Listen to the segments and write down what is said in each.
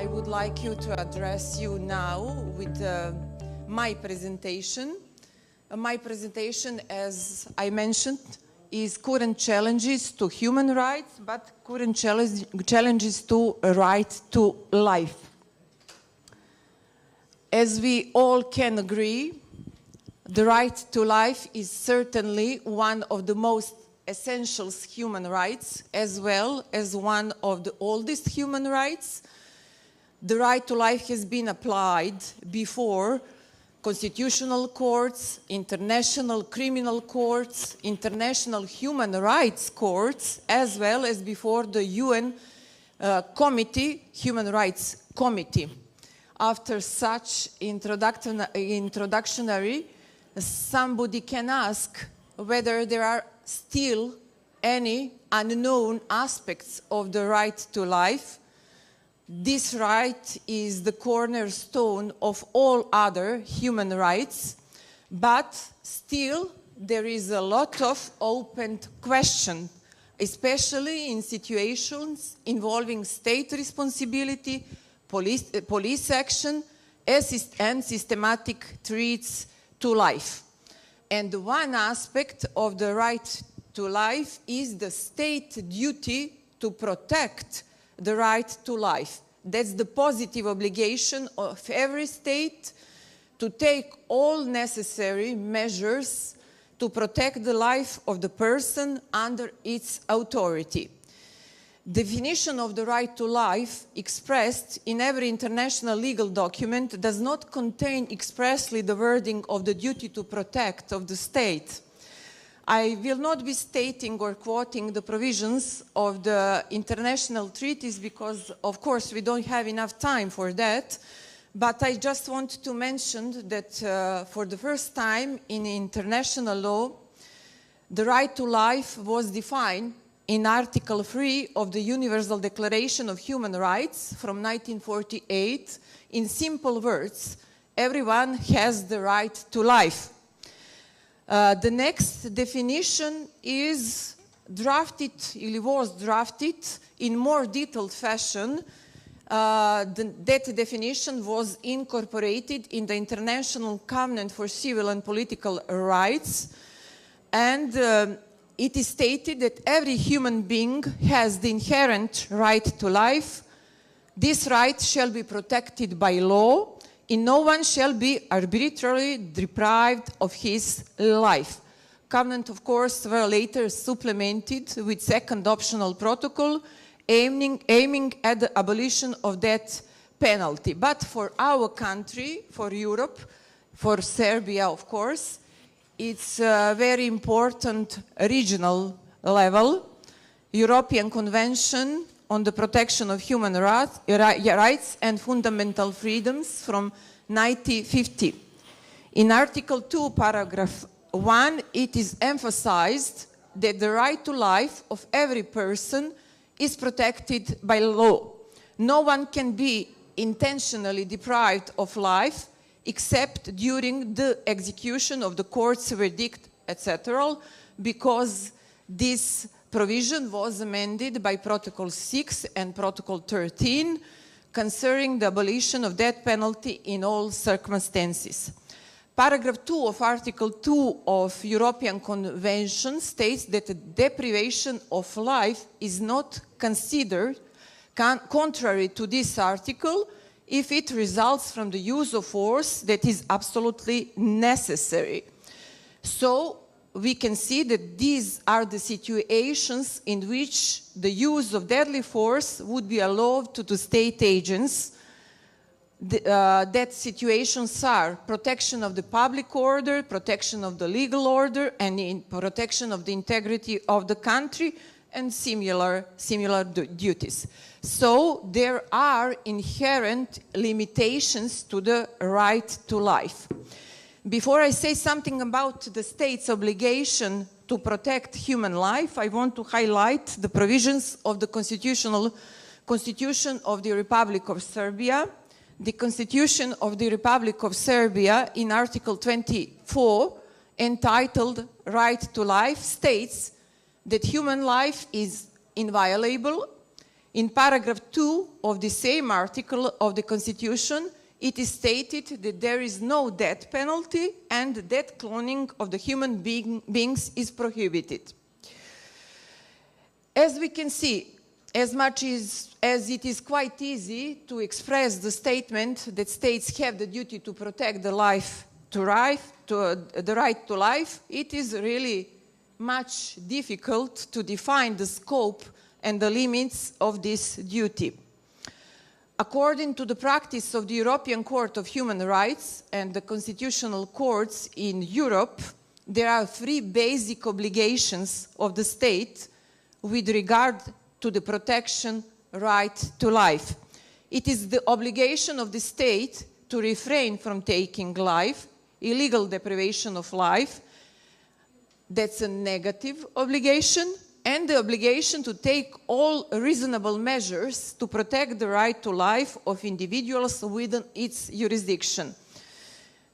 I would like you to address you now with my presentation. My presentation, as I mentioned, is current challenges to human rights, but current challenges to right to life. As we all can agree, the right to life is certainly one of the most essential human rights, as well as one of the oldest human rights. The right to life has been applied before constitutional courts, international criminal courts, international human rights courts, as well as before the UN Human Rights Committee. After such introductory, somebody can ask whether there are still any unknown aspects of the right to life. This right is the cornerstone of all other human rights, but still there is a lot of open question, especially in situations involving state responsibility, police action, and systematic threats to life. And one aspect of the right to life is the state duty to protect the right to life. That's the positive obligation of every state to take all necessary measures to protect the life of the person under its authority. Definition of the right to life expressed in every international legal document does not contain expressly the wording of the duty to protect of the state. I will not be stating or quoting the provisions of the international treaties because, of course, we don't have enough time for that. But I just want to mention that for the first time in international law, the right to life was defined in Article 3 of the Universal Declaration of Human Rights from 1948 in simple words: everyone has the right to life. The next definition is was drafted in more detailed fashion. That definition was incorporated in the International Covenant for Civil and Political Rights, and it is stated that every human being has the inherent right to life. This right shall be protected by law, and no one shall be arbitrarily deprived of his life. Covenant, of course, were later supplemented with second optional protocol aiming at the abolition of death penalty. But for our country, for Europe, for Serbia, of course, it's a very important regional level. European Convention on the Protection of Human Rights and Fundamental Freedoms from 1950. In Article 2, Paragraph 1, it is emphasized that the right to life of every person is protected by law. No one can be intentionally deprived of life except during the execution of the court's verdict, etc., because this provision was amended by Protocol 6 and Protocol 13 concerning the abolition of death penalty in all circumstances. Paragraph 2 of Article 2 of European Convention states that the deprivation of life is not considered contrary to this article if it results from the use of force that is absolutely necessary. So we can see that these are the situations in which the use of deadly force would be allowed to the state agents. That situations are protection of the public order, protection of the legal order, and protection of the integrity of the country, and similar duties. So there are inherent limitations to the right to life. Before I say something about the state's obligation to protect human life, I want to highlight the provisions of the Constitution of the Republic of Serbia. The Constitution of the Republic of Serbia, in Article 24, entitled Right to Life, states that human life is inviolable, In paragraph 2 of the same article of the Constitution, it is stated that there is no death penalty and death cloning of the human beings is prohibited. As we can see, as much as it is quite easy to express the statement that states have the duty to protect the the right to life, it is really much difficult to define the scope and the limits of this duty. According to the practice of the European Court of Human Rights and the constitutional courts in Europe, there are 3 basic obligations of the state with regard to the protection right to life. It is the obligation of the state to refrain from taking life, illegal deprivation of life, that's a negative obligation, and the obligation to take all reasonable measures to protect the right to life of individuals within its jurisdiction.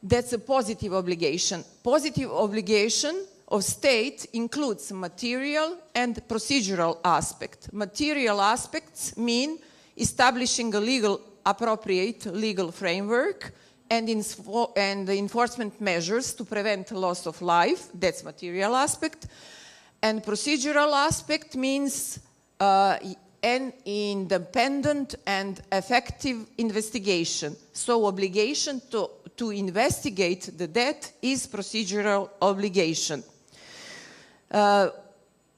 That's a positive obligation. Positive obligation of state includes material and procedural aspect. Material aspects mean establishing a appropriate legal framework and enforcement measures to prevent loss of life. That's material aspect. And procedural aspect means an independent and effective investigation. So obligation to investigate the death is procedural obligation.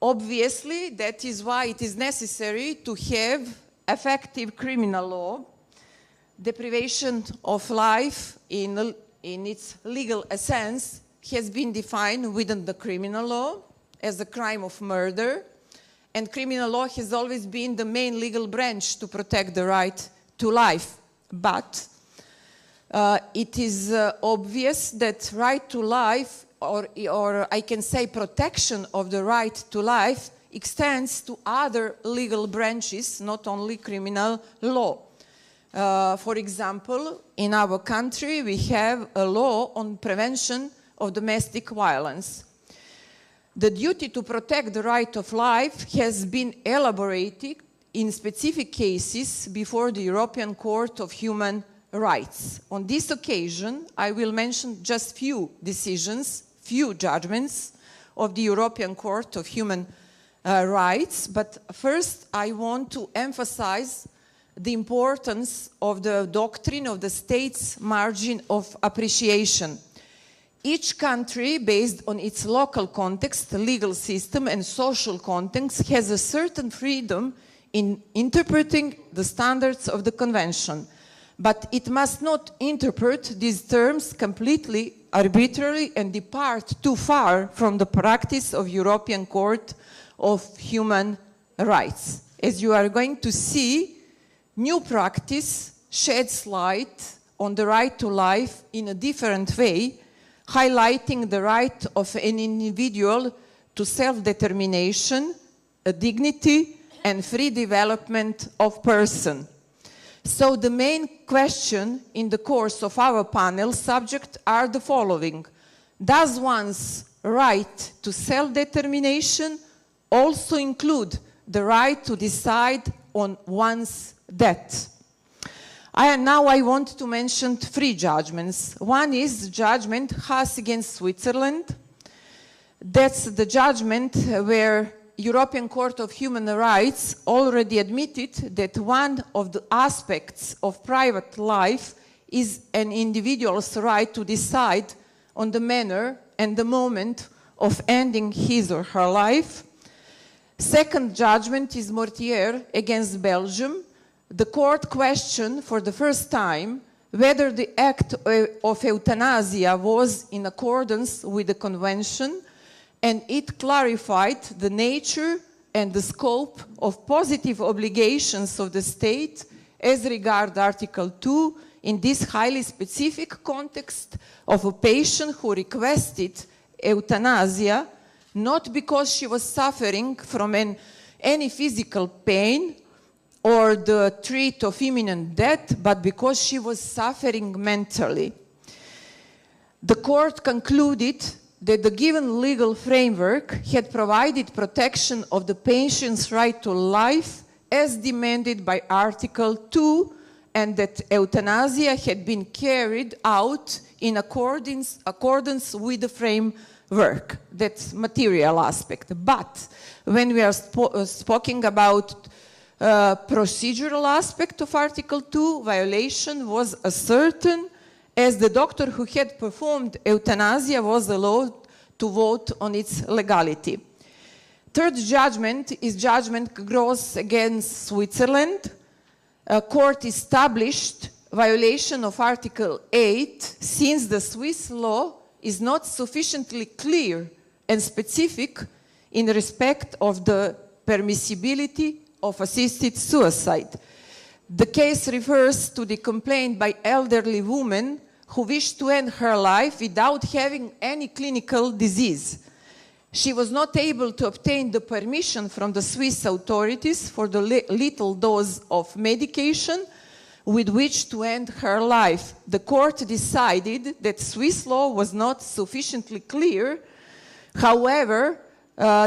Obviously, that is why it is necessary to have effective criminal law. Deprivation of life in its legal essence has been defined within the criminal law as a crime of murder, and criminal law has always been the main legal branch to protect the right to life. But it is obvious that right to life, or I can say protection of the right to life, extends to other legal branches, not only criminal law. For example, in our country, we have a law on prevention of domestic violence. The duty to protect the right of life has been elaborated in specific cases before the European Court of Human Rights. On this occasion, I will mention just few decisions, few judgments of the European Court of Human Rights, but first I want to emphasize the importance of the doctrine of the state's margin of appreciation. Each country, based on its local context, legal system, and social context, has a certain freedom in interpreting the standards of the Convention. But it must not interpret these terms completely arbitrarily and depart too far from the practice of European Court of Human Rights. As you are going to see, new practice sheds light on the right to life in a different way, highlighting the right of an individual to self-determination, a dignity, and free development of person. So the main question in the course of our panel subject are the following. Does one's right to self-determination also include the right to decide on one's death? Now I want to mention 3 judgments. One is judgment Haas against Switzerland. That's the judgment where European Court of Human Rights already admitted that one of the aspects of private life is an individual's right to decide on the manner and the moment of ending his or her life. Second judgment is Mortier against Belgium. The court questioned for the first time whether the act of euthanasia was in accordance with the convention, and it clarified the nature and the scope of positive obligations of the state as regard Article 2 in this highly specific context of a patient who requested euthanasia not because she was suffering from any physical pain or the threat of imminent death, but because she was suffering mentally. The court concluded that the given legal framework had provided protection of the patient's right to life as demanded by Article 2, and that euthanasia had been carried out in accordance with the framework, that's material aspect. But when we are speaking about procedural aspect of Article 2, violation was ascertained as the doctor who had performed euthanasia was allowed to vote on its legality. Third judgment is judgment Gross against Switzerland. A court established violation of Article 8 since the Swiss law is not sufficiently clear and specific in respect of the permissibility of assisted suicide. The case refers to the complaint by elderly woman who wished to end her life without having any clinical disease. She was not able to obtain the permission from the Swiss authorities for the little dose of medication with which to end her life. The court decided that Swiss law was not sufficiently clear. However,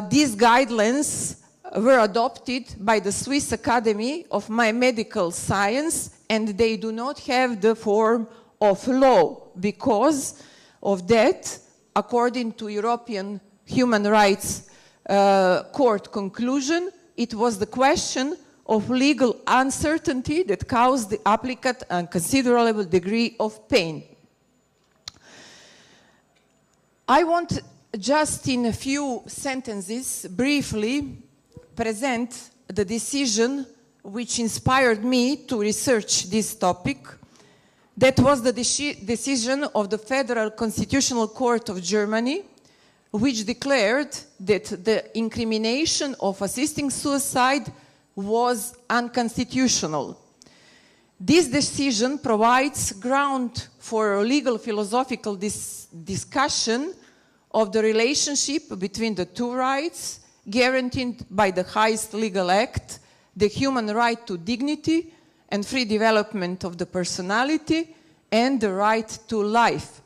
these guidelines were adopted by the Swiss Academy of Medical Science, and they do not have the form of law. Because of that, according to European Human Rights Court conclusion, it was the question of legal uncertainty that caused the applicant a considerable degree of pain. I want just in a few sentences briefly present the decision which inspired me to research this topic. That was the decision of the Federal Constitutional Court of Germany, which declared that the incrimination of assisting suicide was unconstitutional. This decision provides ground for a legal philosophical discussion of the relationship between the two rights guaranteed by the highest legal act, the human right to dignity and free development of the personality, and the right to life.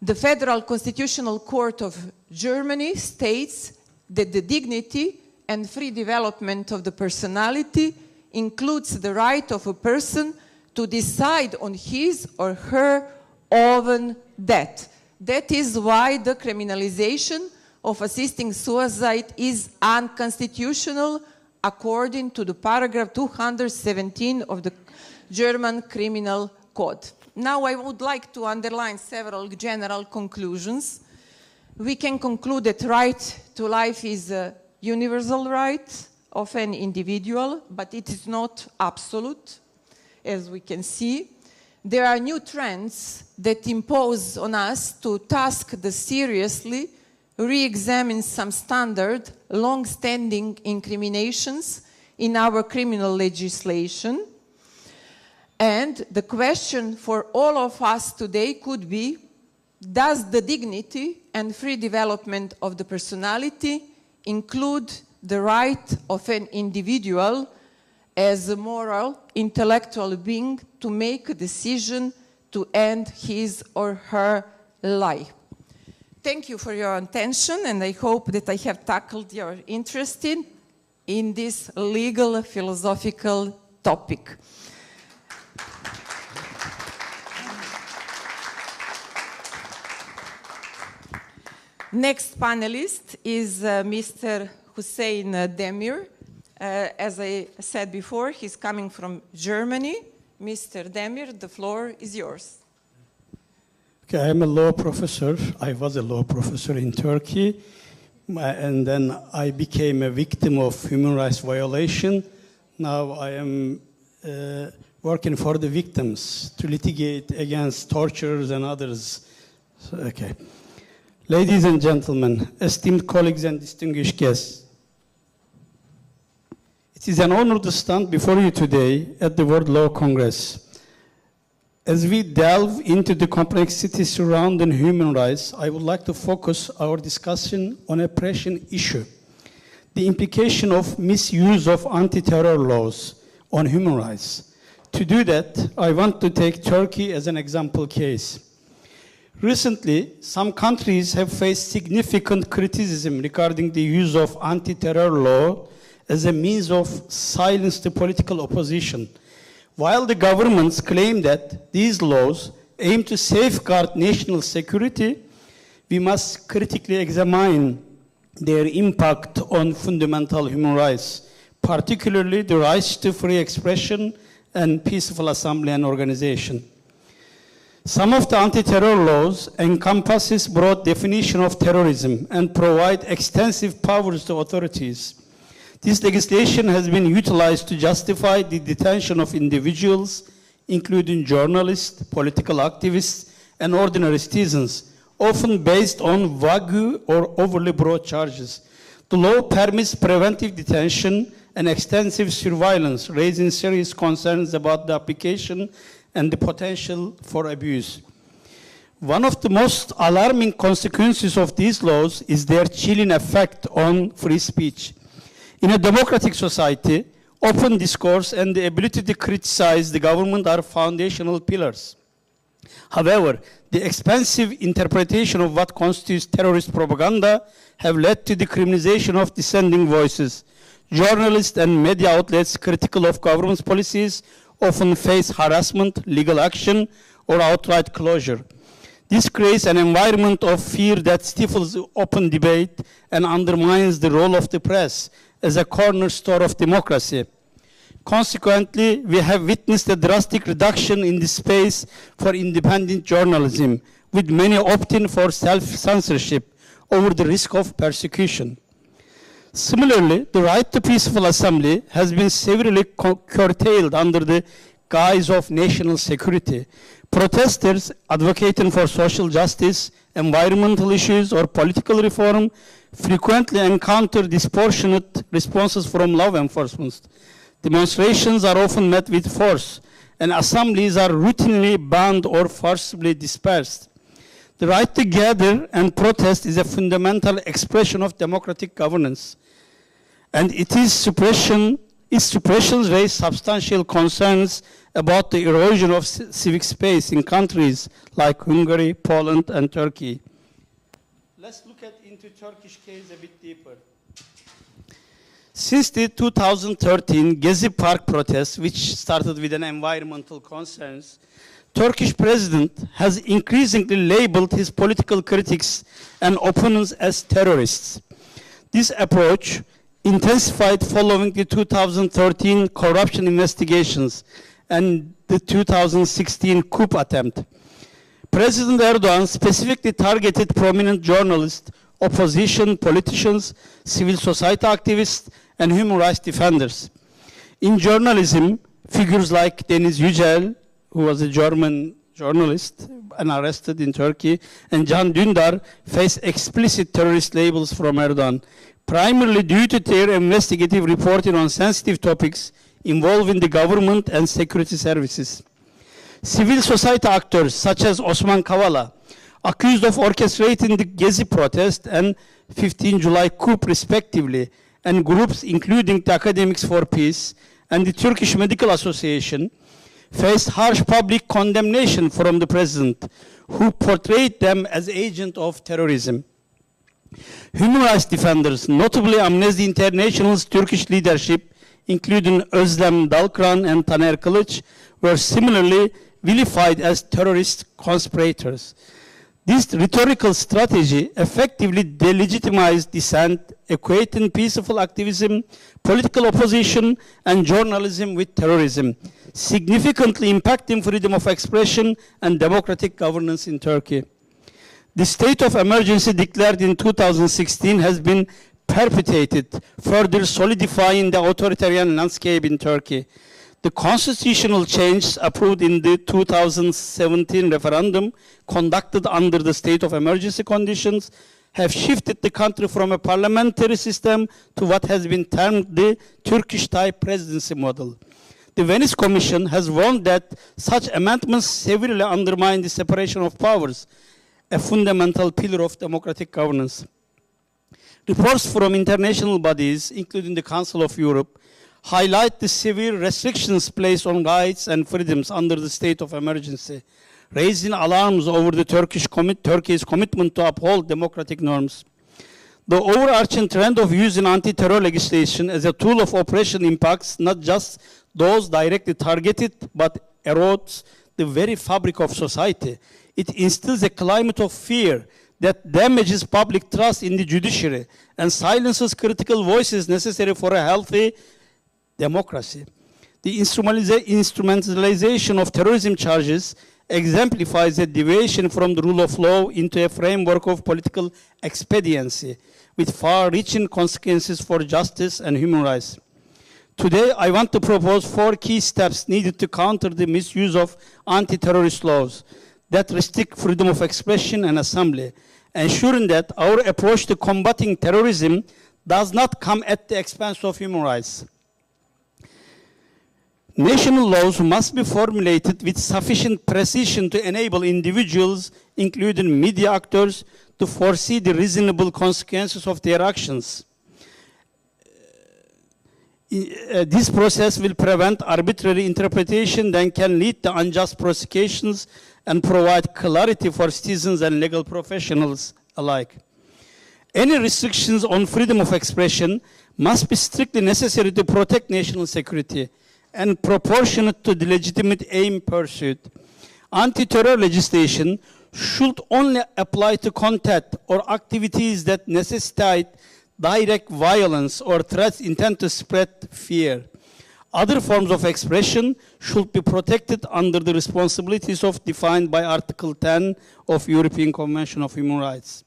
The Federal Constitutional Court of Germany states that the dignity and free development of the personality includes the right of a person to decide on his or her own death. That is why the criminalization of assisting suicide is unconstitutional according to the paragraph 217 of the German Criminal Code. Now I would like to underline several general conclusions. We can conclude that right to life is a universal right of an individual, but it is not absolute, as we can see. There are new trends that impose on us to task the seriously re-examine some standard, long-standing incriminations in our criminal legislation. And the question for all of us today could be, does the dignity and free development of the personality include the right of an individual as a moral, intellectual being to make a decision to end his or her life? Thank you for your attention, and I hope that I have tackled your interest in this legal philosophical topic. Next panelist is Mr. Hussein Demir. As I said before, he's coming from Germany. Mr. Demir, the floor is yours. Okay, I'm a law professor. I was a law professor in Turkey, and then I became a victim of human rights violation. Now I am working for the victims to litigate against torturers and others. Okay. Ladies and gentlemen, esteemed colleagues and distinguished guests, it is an honor to stand before you today at the World Law Congress. As we delve into the complexities surrounding human rights, I would like to focus our discussion on a pressing issue: the implication of misuse of anti-terror laws on human rights. To do that, I want to take Turkey as an example case. Recently, some countries have faced significant criticism regarding the use of anti-terror law as a means of silence the political opposition. While the governments claim that these laws aim to safeguard national security, we must critically examine their impact on fundamental human rights, particularly the rights to free expression and peaceful assembly and organization. Some of the anti-terror laws encompasses broad definition of terrorism and provide extensive powers to authorities. This legislation has been utilized to justify the detention of individuals, including journalists, political activists, and ordinary citizens, often based on vague or overly broad charges. The law permits preventive detention and extensive surveillance, raising serious concerns about the application and the potential for abuse. One of the most alarming consequences of these laws is their chilling effect on free speech. In a democratic society, open discourse and the ability to criticize the government are foundational pillars. However, the expansive interpretation of what constitutes terrorist propaganda have led to the criminalization of dissenting voices. Journalists and media outlets critical of government's policies often face harassment, legal action, or outright closure. This creates an environment of fear that stifles open debate and undermines the role of the press as a cornerstone of democracy. Consequently, we have witnessed a drastic reduction in the space for independent journalism, with many opting for self-censorship over the risk of persecution. Similarly, the right to peaceful assembly has been severely curtailed under the guise of national security. Protesters advocating for social justice, environmental issues, or political reform frequently encounter disproportionate responses from law enforcement. Demonstrations are often met with force, and assemblies are routinely banned or forcibly dispersed. The right to gather and protest is a fundamental expression of democratic governance, and its suppressions raise substantial concerns about the erosion of civic space in countries like Hungary, Poland, and Turkey. Let's look into Turkish case a bit deeper. Since the 2013 Gezi Park protests, which started with an environmental concerns, Turkish president has increasingly labeled his political critics and opponents as terrorists. This approach intensified following the 2013 corruption investigations and the 2016 coup attempt. President Erdogan specifically targeted prominent journalists, opposition politicians, civil society activists, and human rights defenders. In journalism, figures like Deniz Yücel, who was a German journalist and arrested in Turkey, and Can Dündar face explicit terrorist labels from Erdogan, primarily due to their investigative reporting on sensitive topics involving the government and security services. Civil society actors such as Osman Kavala, accused of orchestrating the Gezi protest and 15 July coup respectively, and groups including the Academics for Peace and the Turkish Medical Association, faced harsh public condemnation from the president, who portrayed them as agents of terrorism. Human rights defenders, notably Amnesty International's Turkish leadership, including Özlem Dalkran and Taner Kılıç, were similarly vilified as terrorist conspirators. This rhetorical strategy effectively delegitimized dissent, equating peaceful activism, political opposition, and journalism with terrorism, significantly impacting freedom of expression and democratic governance in Turkey. The state of emergency declared in 2016 has been perpetuated, further solidifying the authoritarian landscape in Turkey. The constitutional changes approved in the 2017 referendum conducted under the state of emergency conditions have shifted the country from a parliamentary system to what has been termed the Turkish-type presidency model. The Venice Commission has warned that such amendments severely undermine the separation of powers, a fundamental pillar of democratic governance. Reports from international bodies, including the Council of Europe, highlight the severe restrictions placed on rights and freedoms under the state of emergency, raising alarms over the Turkey's commitment to uphold democratic norms. The overarching trend of using anti-terror legislation as a tool of oppression impacts not just those directly targeted, but erodes the very fabric of society. It instills a climate of fear that damages public trust in the judiciary and silences critical voices necessary for a healthy democracy. The instrumentalization of terrorism charges exemplifies a deviation from the rule of law into a framework of political expediency with far-reaching consequences for justice and human rights. Today, I want to propose 4 key steps needed to counter the misuse of anti-terrorist laws that restrict freedom of expression and assembly, ensuring that our approach to combating terrorism does not come at the expense of human rights. National laws must be formulated with sufficient precision to enable individuals, including media actors, to foresee the reasonable consequences of their actions. This process will prevent arbitrary interpretation that can lead to unjust prosecutions and provide clarity for citizens and legal professionals alike. Any restrictions on freedom of expression must be strictly necessary to protect national security and proportionate to the legitimate aim pursued. Anti-terror legislation should only apply to content or activities that necessitate direct violence or threats intended to spread fear. Other forms of expression should be protected under the responsibilities defined by Article 10 of European Convention of Human Rights.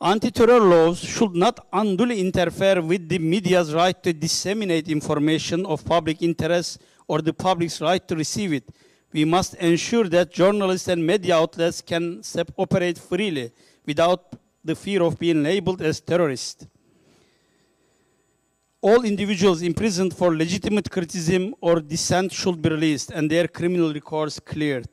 Anti-terror laws should not unduly interfere with the media's right to disseminate information of public interest or the public's right to receive it. We must ensure that journalists and media outlets can operate freely without the fear of being labeled as terrorists. All individuals imprisoned for legitimate criticism or dissent should be released and their criminal records cleared.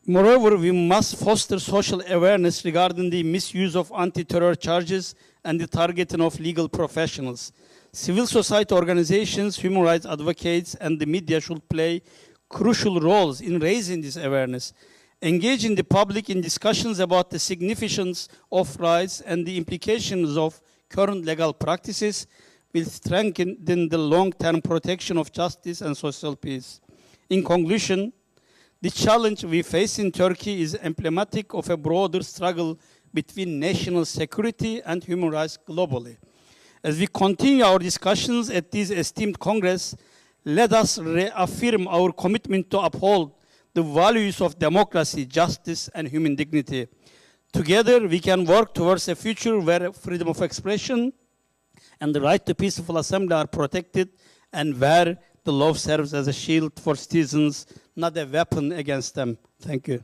Moreover, we must foster social awareness regarding the misuse of anti-terror charges and the targeting of legal professionals. Civil society organizations, human rights advocates, and the media should play crucial roles in raising this awareness. Engaging the public in discussions about the significance of rights and the implications of current legal practices will strengthen the long-term protection of justice and social peace. In conclusion, the challenge we face in Turkey is emblematic of a broader struggle between national security and human rights globally. As we continue our discussions at this esteemed Congress, let us reaffirm our commitment to uphold the values of democracy, justice, and human dignity. Together, we can work towards a future where freedom of expression and the right to peaceful assembly are protected, and where the law serves as a shield for citizens, not a weapon against them. Thank you.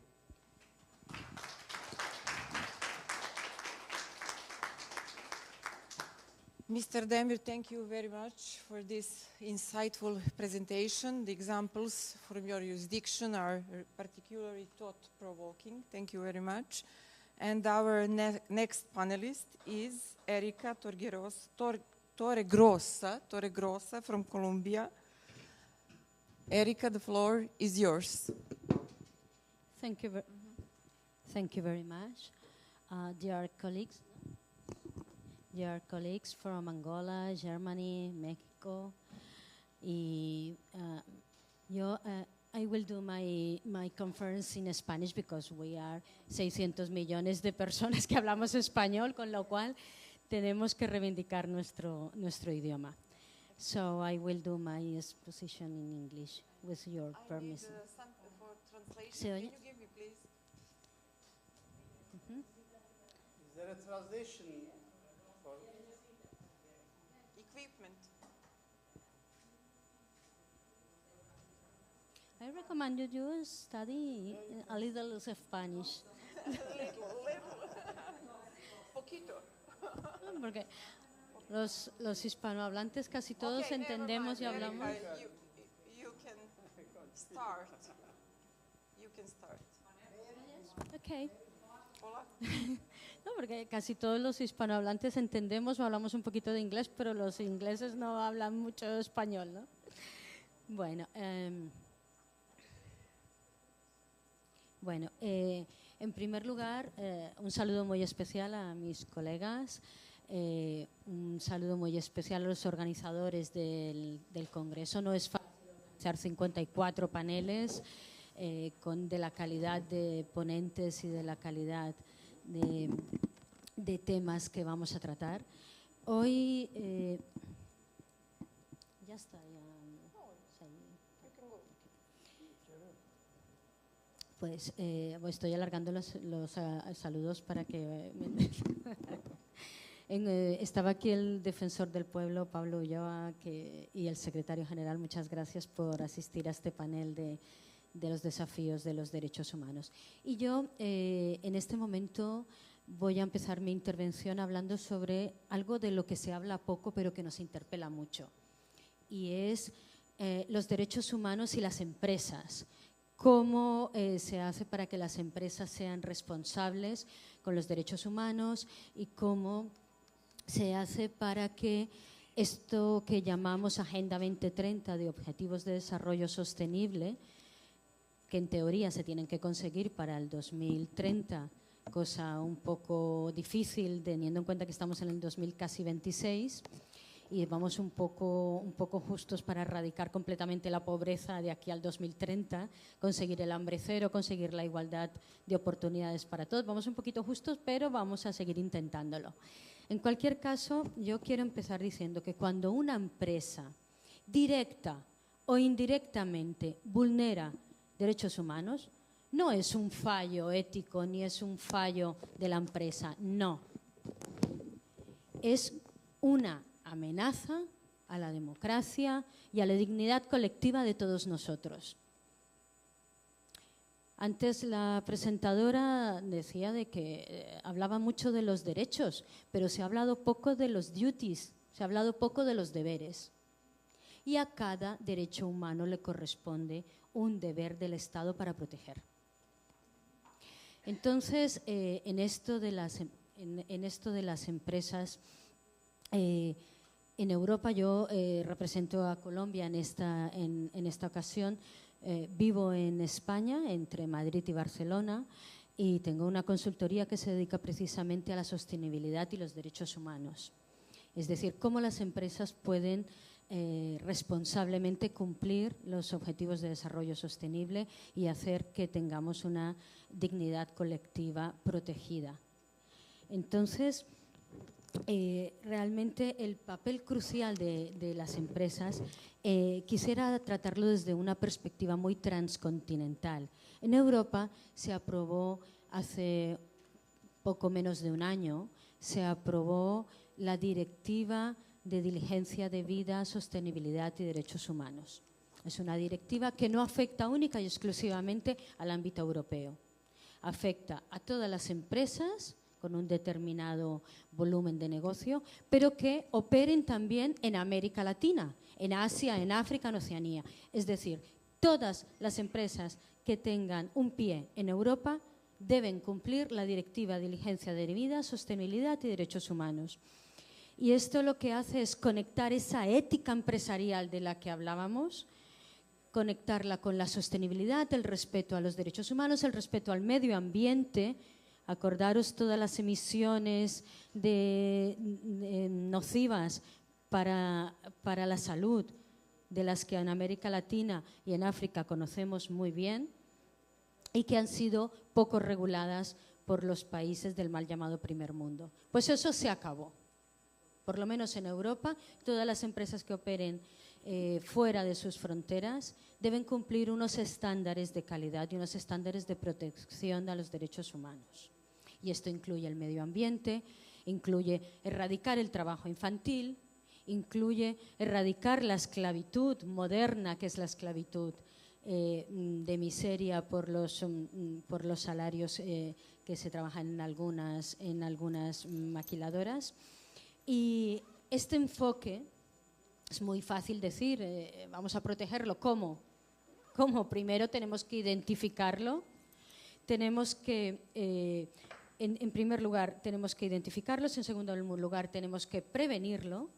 Mr. Demir, thank you very much for this insightful presentation. The examples from your jurisdiction are particularly thought-provoking. Thank you very much. And our next panelist is Erika Torregrossa from Colombia. Erika, the floor is yours. Thank you very much. Dear colleagues from Angola, Germany, Mexico, I will do my conference in Spanish because we are 600 millones de personas que hablamos español, con lo cual tenemos que reivindicar nuestro idioma. So I will do my exposition in English with your permission. I need some for translation. Can you give me, please? Is there a translation for equipment? I recommend you to study a little Spanish. Poquito. Porque los hispanohablantes casi todos entendemos y hablamos. You can start. You can start. Okay. Hola. No, porque casi todos los hispanohablantes entendemos o hablamos un poquito de inglés, pero los ingleses no hablan mucho español, ¿no? Bueno, Bueno, en primer lugar, un saludo muy especial a mis colegas, un saludo muy especial a los organizadores del Congreso. No es fácil organizar 54 paneles de la calidad de ponentes y de la calidad de temas que vamos a tratar. Hoy, ya está, pues estoy alargando los saludos para que… estaba aquí el defensor del pueblo, Pablo Ulloa, y el secretario general. Muchas gracias por asistir a este panel de los desafíos de los derechos humanos. Y yo, en este momento, voy a empezar mi intervención hablando sobre algo de lo que se habla poco, pero que nos interpela mucho. Y es los derechos humanos y las empresas. Cómo se hace para que las empresas sean responsables con los derechos humanos y cómo se hace para que esto que llamamos Agenda 2030 de Objetivos de Desarrollo Sostenible, que en teoría se tienen que conseguir para el 2030, cosa un poco difícil teniendo en cuenta que estamos en el 2026 y vamos un poco justos para erradicar completamente la pobreza de aquí al 2030, conseguir el hambre cero, conseguir la igualdad de oportunidades para todos. Vamos un poquito justos, pero vamos a seguir intentándolo. En cualquier caso, yo quiero empezar diciendo que cuando una empresa directa o indirectamente vulnera derechos humanos, no es un fallo ético ni es un fallo de la empresa, no. Es una amenaza a la democracia y a la dignidad colectiva de todos nosotros. Antes la presentadora decía de que hablaba mucho de los derechos, pero se ha hablado poco de los duties, se ha hablado poco de los deberes. Y a cada derecho humano le corresponde un deber del Estado para proteger. Entonces, en esto de las empresas, en Europa yo represento a Colombia en esta ocasión. Vivo en España, entre Madrid y Barcelona, y tengo una consultoría que se dedica precisamente a la sostenibilidad y los derechos humanos. Es decir, cómo las empresas pueden responsablemente cumplir los objetivos de desarrollo sostenible y hacer que tengamos una dignidad colectiva protegida. Entonces, realmente el papel crucial de las empresas quisiera tratarlo desde una perspectiva muy transcontinental. En Europa se aprobó hace poco menos de un año, se aprobó la Directiva de Diligencia Debida, Sostenibilidad y Derechos Humanos. Es una directiva que no afecta única y exclusivamente al ámbito europeo. Afecta a todas las empresas con un determinado volumen de negocio, pero que operen también en América Latina, en Asia, en África, en Oceanía. Es decir, todas las empresas que tengan un pie en Europa deben cumplir la Directiva de Diligencia Debida, Sostenibilidad y Derechos Humanos. Y esto lo que hace es conectar esa ética empresarial de la que hablábamos, conectarla con la sostenibilidad, el respeto a los derechos humanos, el respeto al medio ambiente. Acordaros todas las emisiones nocivas para la salud, de las que en América Latina y en África conocemos muy bien y que han sido poco reguladas por los países del mal llamado primer mundo. Pues eso se acabó. Por lo menos en Europa, todas las empresas que operen fuera de sus fronteras deben cumplir unos estándares de calidad y unos estándares de protección de los derechos humanos. Y esto incluye el medio ambiente, incluye erradicar el trabajo infantil, incluye erradicar la esclavitud moderna, que es la esclavitud de miseria por los salarios que se trabajan en algunas maquiladoras. Y este enfoque es muy fácil decir, vamos a protegerlo. ¿Cómo? ¿Cómo? Primero tenemos que identificarlo, tenemos que, en primer lugar, tenemos que identificarlos, en segundo lugar, tenemos que prevenirlo.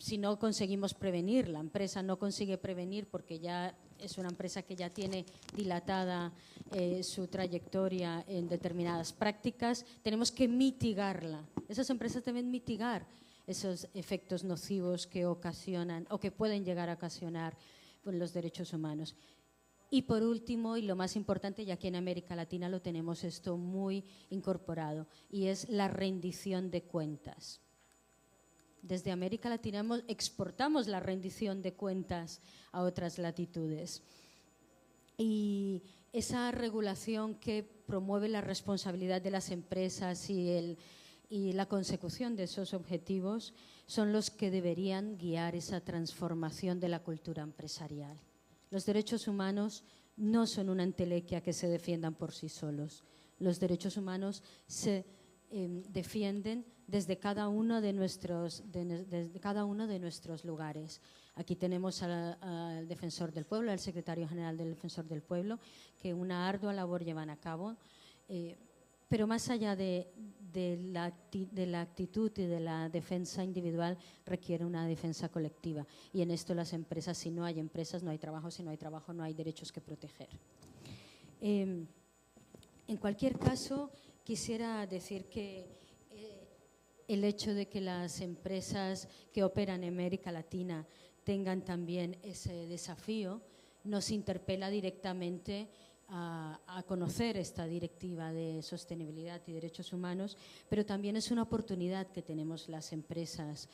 si no conseguimos prevenir, la empresa no consigue prevenir porque ya es una empresa que ya tiene dilatada su trayectoria en determinadas prácticas, tenemos que mitigarla. Esas empresas deben mitigar esos efectos nocivos que ocasionan o que pueden llegar a ocasionar los derechos humanos. Y por último, y lo más importante, y aquí en América Latina lo tenemos esto muy incorporado, y es la rendición de cuentas. Desde América Latina exportamos la rendición de cuentas a otras latitudes. Y esa regulación que promueve la responsabilidad de las empresas y la consecución de esos objetivos son los que deberían guiar esa transformación de la cultura empresarial. Los derechos humanos no son una entelequia que se defiendan por sí solos. Los derechos humanos se defienden desde cada uno de nuestros lugares. Aquí tenemos al Defensor del Pueblo, al Secretario General del Defensor del Pueblo, que una ardua labor llevan a cabo, pero más allá de la actitud y de la defensa individual requiere una defensa colectiva. Y en esto las empresas, si no hay empresas, no hay trabajo, si no hay trabajo, no hay derechos que proteger. En cualquier caso, quisiera decir que el hecho de que las empresas que operan en América Latina tengan también ese desafío nos interpela directamente a conocer esta directiva de sostenibilidad y derechos humanos, pero también es una oportunidad que tenemos las empresas,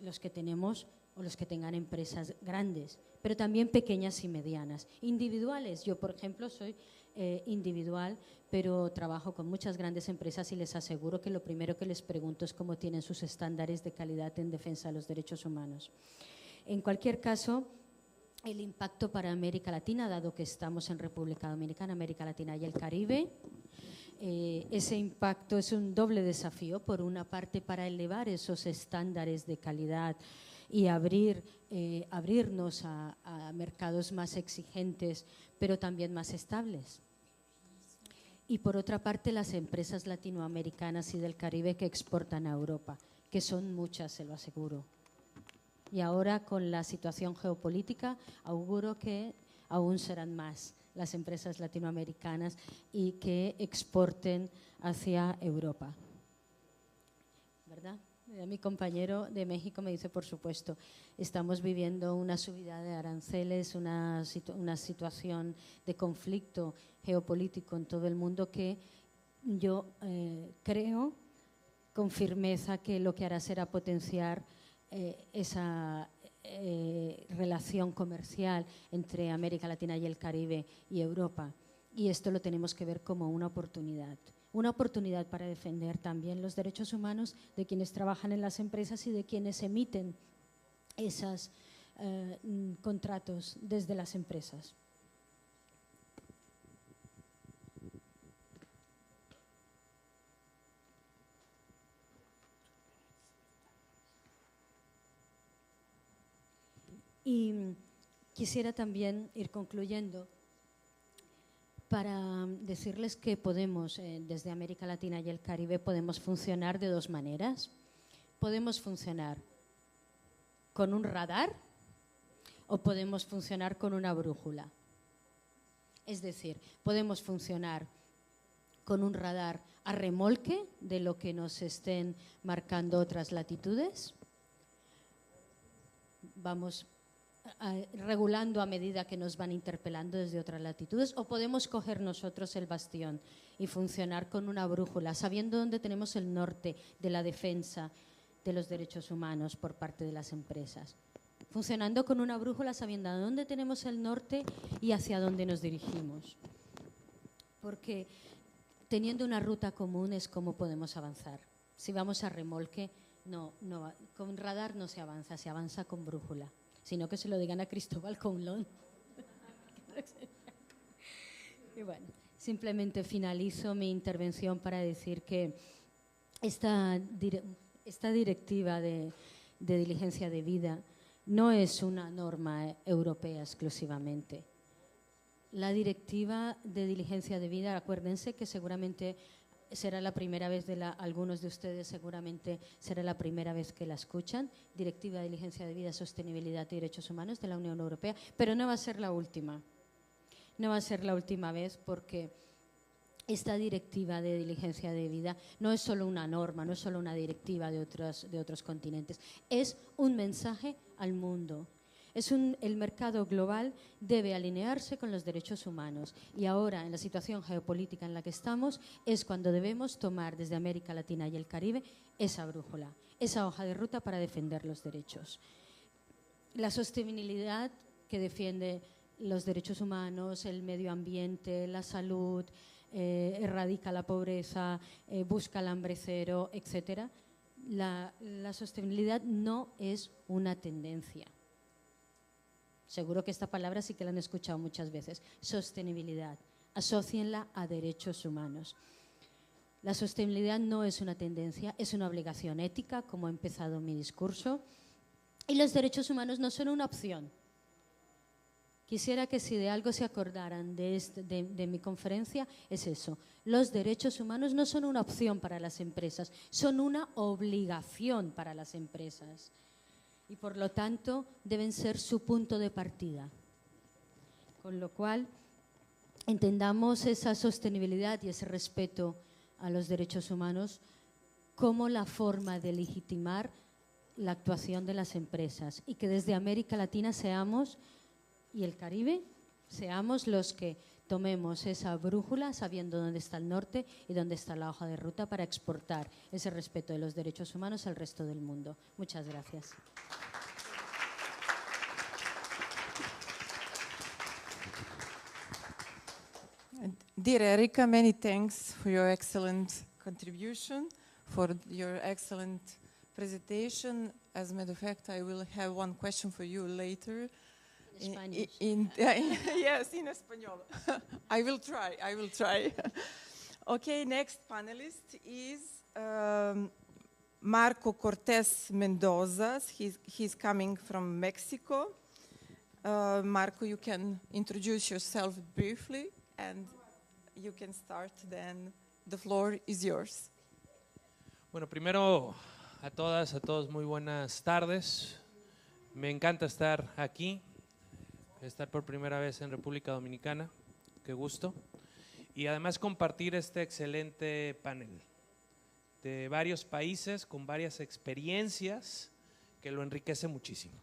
los que tenemos o los que tengan empresas grandes, pero también pequeñas y medianas, individuales. Yo, por ejemplo, soy individual, pero trabajo con muchas grandes empresas y les aseguro que lo primero que les pregunto es cómo tienen sus estándares de calidad en defensa de los derechos humanos. En cualquier caso, el impacto para América Latina, dado que estamos en República Dominicana, América Latina y el Caribe, ese impacto es un doble desafío. Por una parte, para elevar esos estándares de calidad y abrirnos a mercados más exigentes, pero también más estables. Y por otra parte, las empresas latinoamericanas y del Caribe que exportan a Europa, que son muchas, se lo aseguro. Y ahora, con la situación geopolítica, auguro que aún serán más las empresas latinoamericanas y que exporten hacia Europa. ¿Verdad? Mi compañero de México me dice, por supuesto, estamos viviendo una subida de aranceles, una situación de conflicto geopolítico en todo el mundo que yo creo con firmeza que lo que hará será potenciar esa relación comercial entre América Latina y el Caribe y Europa. Y esto lo tenemos que ver como una oportunidad para defender también los derechos humanos de quienes trabajan en las empresas y de quienes emiten esos contratos desde las empresas. Y quisiera también ir concluyendo para decirles que podemos, desde América Latina y el Caribe, podemos funcionar de dos maneras. Podemos funcionar con un radar o podemos funcionar con una brújula. Es decir, podemos funcionar con un radar a remolque de lo que nos estén marcando otras latitudes. Vamos regulando a medida que nos van interpelando desde otras latitudes, o podemos coger nosotros el bastión y funcionar con una brújula, sabiendo dónde tenemos el norte de la defensa de los derechos humanos por parte de las empresas. Funcionando con una brújula, sabiendo dónde tenemos el norte y hacia dónde nos dirigimos. Porque teniendo una ruta común es como podemos avanzar. Si vamos a remolque, con radar no se avanza con brújula. Sino que se lo digan a Cristóbal Colón. Y bueno, simplemente finalizo mi intervención para decir que esta directiva de diligencia de vida no es una norma europea exclusivamente. La directiva de diligencia de vida, acuérdense que seguramente será la primera vez algunos de ustedes seguramente será la primera vez que la escuchan, Directiva de Diligencia de Vida, Sostenibilidad y Derechos Humanos de la Unión Europea, pero no va a ser la última. No va a ser la última vez porque esta directiva de diligencia de vida no es solo una norma, no es solo una directiva de otros continentes, es un mensaje al mundo. El mercado global debe alinearse con los derechos humanos y ahora, en la situación geopolítica en la que estamos, es cuando debemos tomar desde América Latina y el Caribe esa brújula, esa hoja de ruta para defender los derechos. La sostenibilidad que defiende los derechos humanos, el medio ambiente, la salud, erradica la pobreza, busca el hambre cero, etc. La sostenibilidad no es una tendencia. Seguro que esta palabra sí que la han escuchado muchas veces. Sostenibilidad. Asócienla a derechos humanos. La sostenibilidad no es una tendencia, es una obligación ética, como he empezado mi discurso. Y los derechos humanos no son una opción. Quisiera que si de algo se acordaran de mi conferencia, es eso. Los derechos humanos no son una opción para las empresas, son una obligación para las empresas. Y por lo tanto deben ser su punto de partida. Con lo cual, entendamos esa sostenibilidad y ese respeto a los derechos humanos como la forma de legitimar la actuación de las empresas y que desde América Latina seamos, y el Caribe, seamos los que tomemos esa brújula sabiendo dónde está el norte y dónde está la hoja de ruta para exportar ese respeto de los derechos humanos al resto del mundo. Muchas gracias. Dear Erika, many thanks for your excellent contribution, for your excellent presentation. As a matter of fact, I will have one question for you later. In Spanish. Yes, in español. I will try. Okay, next panelist is Marco Cortés Mendoza. He's coming from Mexico. Marco, you can introduce yourself briefly and you can start then. The floor is yours. Bueno, primero a todas, a todos muy buenas tardes. Me encanta estar aquí, estar por primera vez en República Dominicana, qué gusto. Y además compartir este excelente panel de varios países con varias experiencias que lo enriquece muchísimo.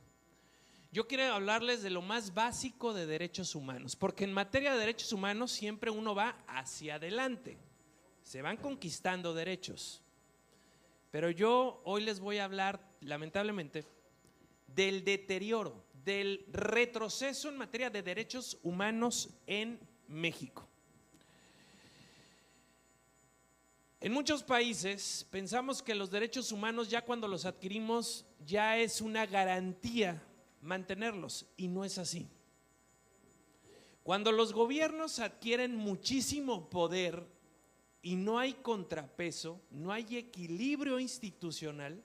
Yo quiero hablarles de lo más básico de derechos humanos, porque en materia de derechos humanos siempre uno va hacia adelante, se van conquistando derechos. Pero yo hoy les voy a hablar, lamentablemente, del deterioro, del retroceso en materia de derechos humanos en México. En muchos países pensamos que los derechos humanos ya cuando los adquirimos ya es una garantía mantenerlos, y no es así. Cuando los gobiernos adquieren muchísimo poder y no hay contrapeso, no hay equilibrio institucional,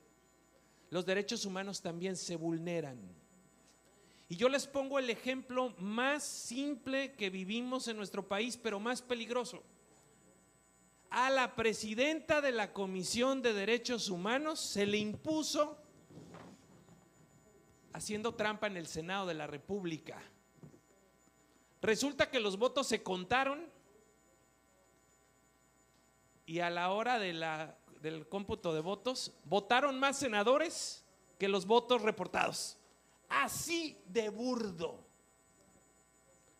los derechos humanos también se vulneran. Y yo les pongo el ejemplo más simple que vivimos en nuestro país, pero más peligroso. A la presidenta de la Comisión de Derechos Humanos se le impuso haciendo trampa en el Senado de la República. Resulta que los votos se contaron y a la hora del cómputo de votos votaron más senadores que los votos reportados. Así de burdo.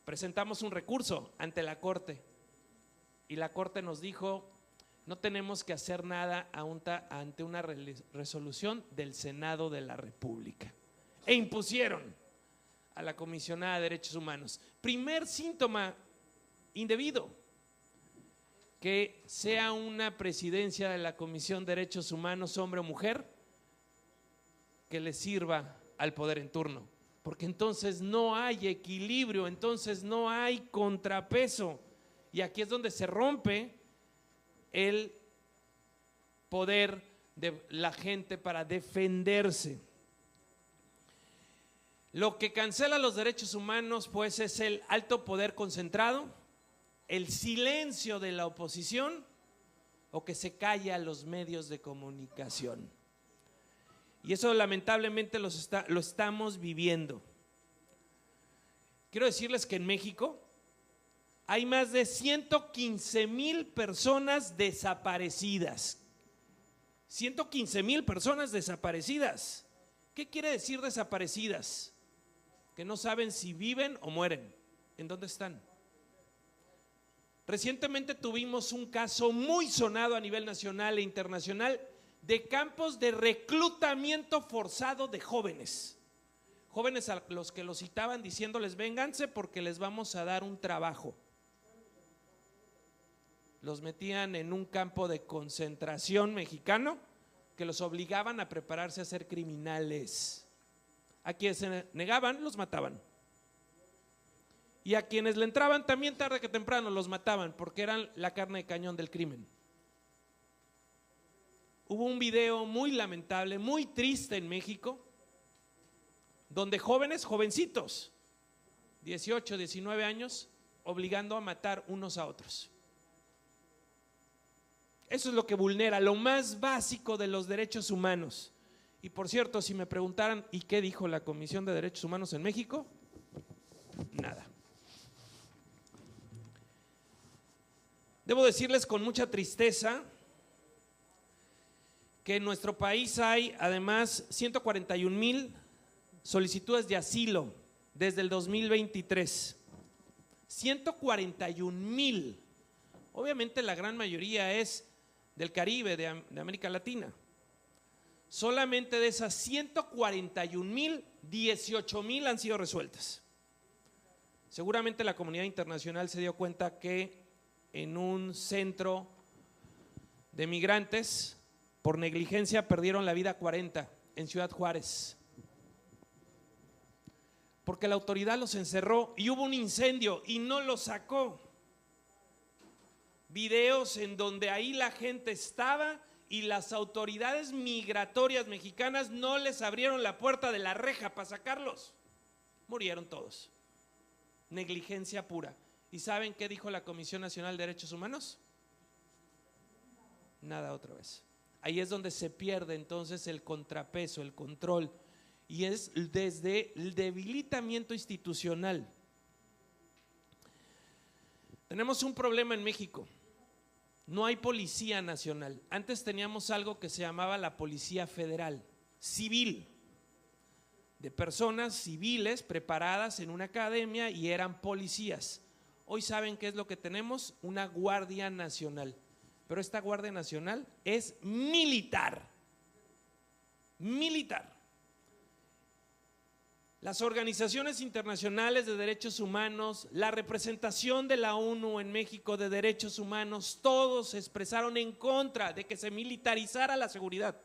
Presentamos un recurso ante la Corte y la Corte nos dijo: no tenemos que hacer nada ante una resolución del Senado de la República. E impusieron a la comisionada de Derechos Humanos. Primer síntoma indebido, que sea una presidencia de la Comisión de Derechos Humanos, hombre o mujer, que le sirva al poder en turno, porque entonces no hay equilibrio, entonces no hay contrapeso, y aquí es donde se rompe el poder de la gente para defenderse. Lo que cancela los derechos humanos, pues, es el alto poder concentrado, el silencio de la oposición o que se calla a los medios de comunicación. Y eso lamentablemente lo estamos viviendo. Quiero decirles que en México hay más de 115,000 personas desaparecidas. 115,000 personas desaparecidas. ¿Qué quiere decir desaparecidas? Que no saben si viven o mueren. ¿En dónde están? Recientemente tuvimos un caso muy sonado a nivel nacional e internacional de campos de reclutamiento forzado de jóvenes. Jóvenes a los que los citaban diciéndoles: vénganse porque les vamos a dar un trabajo. Los metían en un campo de concentración mexicano que los obligaban a prepararse a ser criminales. A quienes se negaban, los mataban. Y a quienes le entraban también tarde que temprano los mataban porque eran la carne de cañón del crimen. Hubo un video muy lamentable, muy triste en México, donde jóvenes, jovencitos, 18, 19 años, obligando a matar unos a otros. Eso es lo que vulnera lo más básico de los derechos humanos. Y por cierto, si me preguntaran, ¿y qué dijo la Comisión de Derechos Humanos en México? Nada. Debo decirles con mucha tristeza que en nuestro país hay además 141,000 solicitudes de asilo desde el 2023. 141,000. Obviamente la gran mayoría es del Caribe, de América Latina. Solamente de esas 141,000, 18,000 han sido resueltas. Seguramente la comunidad internacional se dio cuenta que en un centro de migrantes, por negligencia, perdieron la vida 40 en Ciudad Juárez. Porque la autoridad los encerró y hubo un incendio y no los sacó. Videos en donde ahí la gente estaba y las autoridades migratorias mexicanas no les abrieron la puerta de la reja para sacarlos. Murieron todos. Negligencia pura. ¿Y saben qué dijo la Comisión Nacional de Derechos Humanos? Nada otra vez. Ahí es donde se pierde entonces el contrapeso, el control, y es desde el debilitamiento institucional. Tenemos un problema en México. No hay policía nacional. Antes teníamos algo que se llamaba la Policía Federal, civil, de personas civiles preparadas en una academia y eran policías. Hoy saben qué es lo que tenemos, una Guardia Nacional. Pero esta Guardia Nacional es militar. Militar. Las organizaciones internacionales de derechos humanos, la representación de la ONU en México de derechos humanos, todos se expresaron en contra de que se militarizara la seguridad.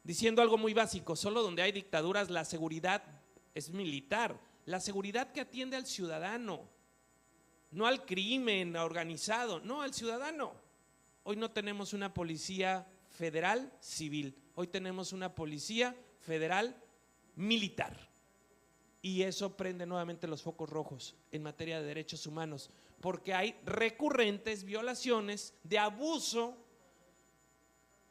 Diciendo algo muy básico: solo donde hay dictaduras la seguridad es militar. La seguridad que atiende al ciudadano, no al crimen organizado, no, al ciudadano. Hoy no tenemos una policía federal civil, hoy tenemos una policía federal militar. Y eso prende nuevamente los focos rojos en materia de derechos humanos, porque hay recurrentes violaciones de abuso,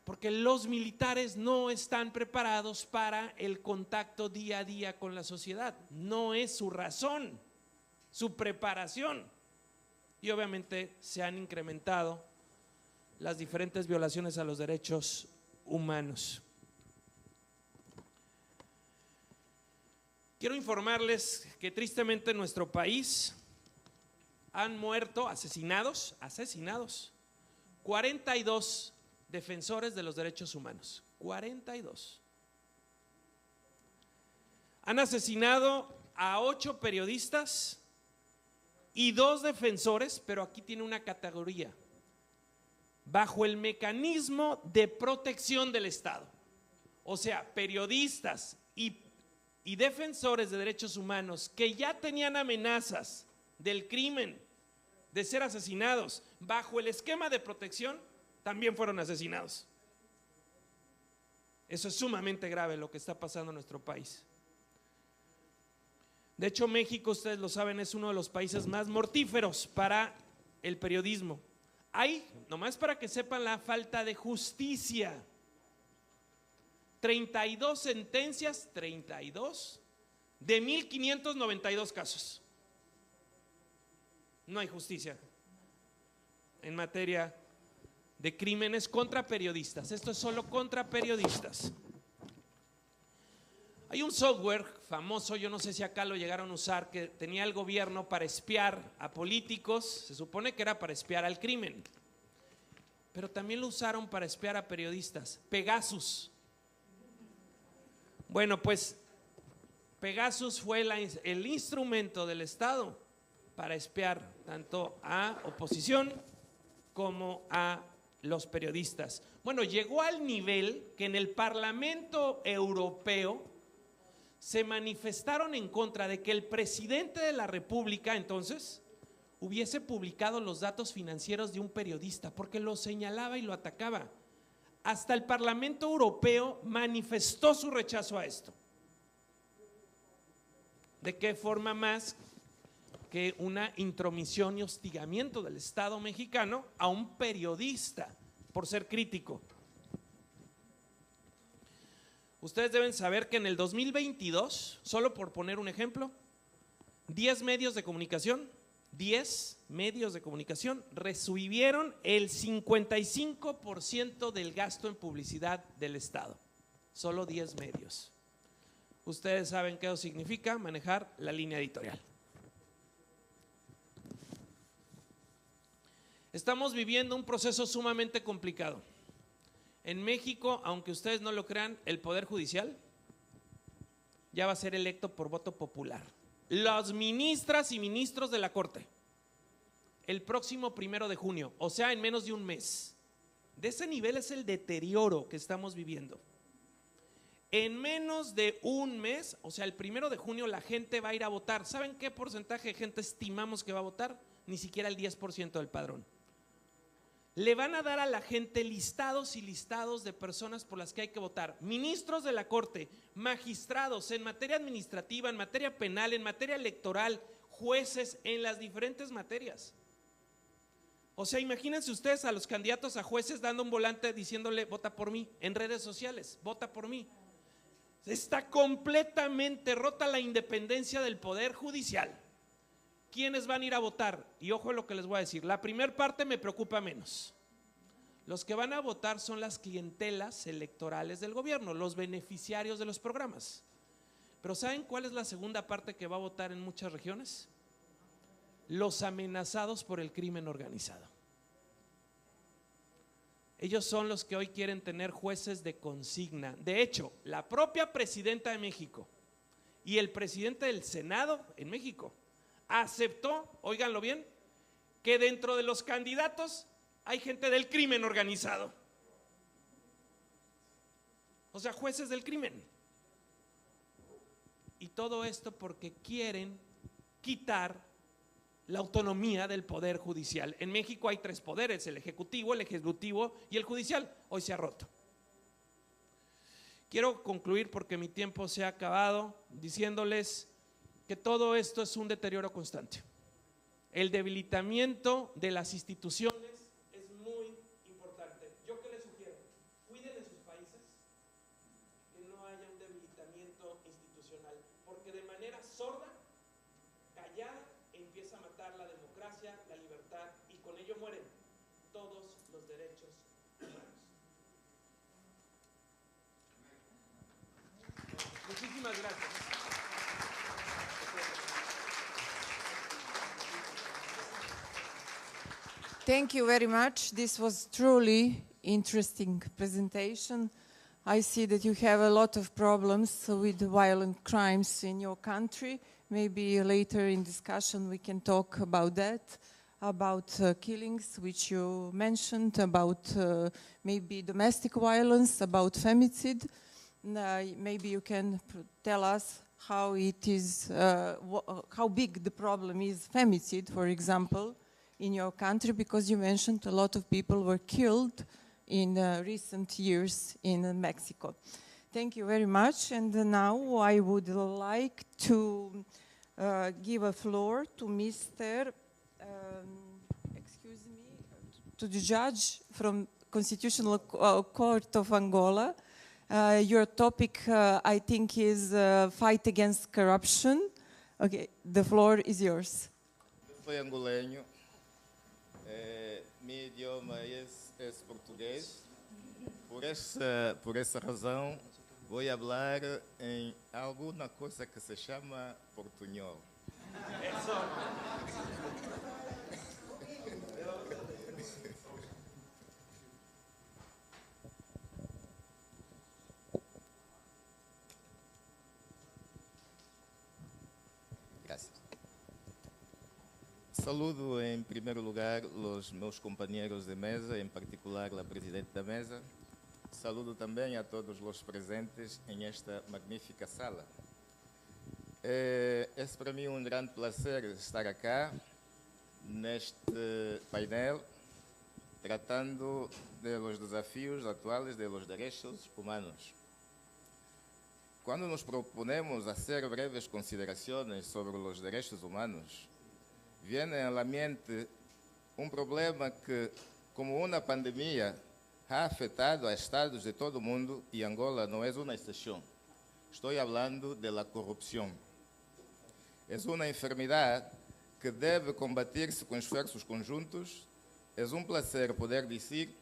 porque los militares no están preparados para el contacto día a día con la sociedad. No es su razón, su preparación. Y obviamente se han incrementado las diferentes violaciones a los derechos humanos. Quiero informarles que tristemente en nuestro país han muerto, asesinados, 42 defensores de los derechos humanos. 42. Han asesinado a 8 periodistas y 2 defensores, pero aquí tiene una categoría: bajo el mecanismo de protección del Estado. O sea, periodistas y defensores de derechos humanos que ya tenían amenazas del crimen, de ser asesinados, bajo el esquema de protección, también fueron asesinados. Eso es sumamente grave lo que está pasando en nuestro país. De hecho, México, ustedes lo saben, es uno de los países más mortíferos para el periodismo. Hay, nomás para que sepan la falta de justicia, 32 sentencias, 32 de 1,592 casos. No hay justicia en materia de crímenes contra periodistas. Esto es solo contra periodistas. Hay un software famoso, yo no sé si acá lo llegaron a usar, que tenía el gobierno para espiar a políticos. Se supone que era para espiar al crimen, pero también lo usaron para espiar a periodistas. Pegasus. Bueno, pues Pegasus fue el instrumento del Estado para espiar tanto a oposición como a los periodistas. Bueno, llegó al nivel que en el Parlamento Europeo se manifestaron en contra de que el presidente de la República entonces hubiese publicado los datos financieros de un periodista, porque lo señalaba y lo atacaba. Hasta el Parlamento Europeo manifestó su rechazo a esto. ¿De qué forma más que una intromisión y hostigamiento del Estado mexicano a un periodista por ser crítico? Ustedes deben saber que en el 2022, solo por poner un ejemplo, 10 medios de comunicación recibieron el 55% del gasto en publicidad del Estado. Solo 10 medios. Ustedes saben qué eso significa manejar la línea editorial. Estamos viviendo un proceso sumamente complicado. En México, aunque ustedes no lo crean, el Poder Judicial ya va a ser electo por voto popular. Las ministras y ministros de la Corte, el próximo 1 de junio, o sea, en menos de un mes. De ese nivel es el deterioro que estamos viviendo. En menos de un mes, o sea, el 1 de junio la gente va a ir a votar. ¿Saben qué porcentaje de gente estimamos que va a votar? Ni siquiera el 10% del padrón. Le van a dar a la gente listados y listados de personas por las que hay que votar. Ministros de la Corte, magistrados en materia administrativa, en materia penal, en materia electoral, jueces en las diferentes materias. O sea, imagínense ustedes a los candidatos a jueces dando un volante diciéndole vota por mí en redes sociales, vota por mí. Está completamente rota la independencia del Poder Judicial. ¿Quiénes van a ir a votar? Y ojo a lo que les voy a decir, la primera parte me preocupa menos. Los que van a votar son las clientelas electorales del gobierno, los beneficiarios de los programas. Pero ¿saben cuál es la segunda parte que va a votar en muchas regiones? Los amenazados por el crimen organizado. Ellos son los que hoy quieren tener jueces de consigna. De hecho, la propia presidenta de México y el presidente del Senado en México aceptó, óiganlo bien, que dentro de los candidatos hay gente del crimen organizado. O sea, jueces del crimen. Y todo esto porque quieren quitar la autonomía del Poder Judicial. En México hay 3 poderes, el ejecutivo y el judicial. Hoy se ha roto. Quiero concluir porque mi tiempo se ha acabado diciéndoles que todo esto es un deterioro constante. El debilitamiento de las instituciones es muy importante. ¿Yo qué les sugiero? Cuiden de sus países, que no haya un debilitamiento institucional, porque de manera sorda, callada, empieza a matar la democracia, la libertad, y con ello mueren todos los derechos humanos. Muchísimas gracias. Thank you very much. This was truly interesting presentation. I see that you have a lot of problems with violent crimes in your country. Maybe later in discussion we can talk about that, about killings which you mentioned, about maybe domestic violence, about femicide. Maybe you can tell us how it is, how big the problem is, femicide, for example, in your country, because you mentioned a lot of people were killed in recent years in Mexico. Thank you very much. And now I would like to give a floor to Mr. Excuse me. to the judge from Constitutional Court of Angola. Your topic, I think, is fight against corruption. Okay, the floor is yours. Soy angoleño, mi idioma es portugués. Por essa razão, vou falar em alguma coisa que se chama portunhol. Gracias. Saludo em primeiro lugar os meus companheiros de mesa, em particular a presidente da mesa. Saludo também a todos os presentes em esta magnífica sala. É para mim um grande prazer estar aqui neste painel tratando dos desafios atuais dos direitos humanos. Quando nos proponemos fazer breves considerações sobre os direitos humanos, vem à mente um problema que, como uma pandemia, ha afetado a estados de todo o mundo e Angola não é uma exceção. Estou falando da corrupção. É uma enfermidade que deve combater-se com esforços conjuntos. É um prazer poder dizer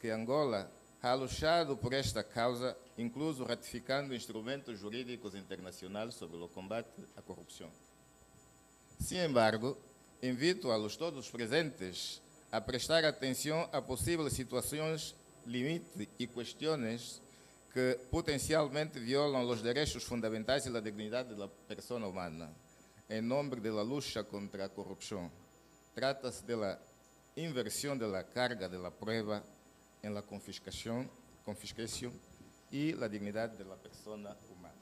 que Angola ha luchado por esta causa, incluso ratificando instrumentos jurídicos internacionais sobre o combate à corrupção. Sin embargo, invito a los todos presentes a prestar atenção a possíveis situações limite e questões que potencialmente violam os direitos fundamentais e a dignidade da pessoa humana, em nome da luta contra a corrupção. Trata-se da inversão da carga da prova em la confiscação e a dignidade da pessoa humana.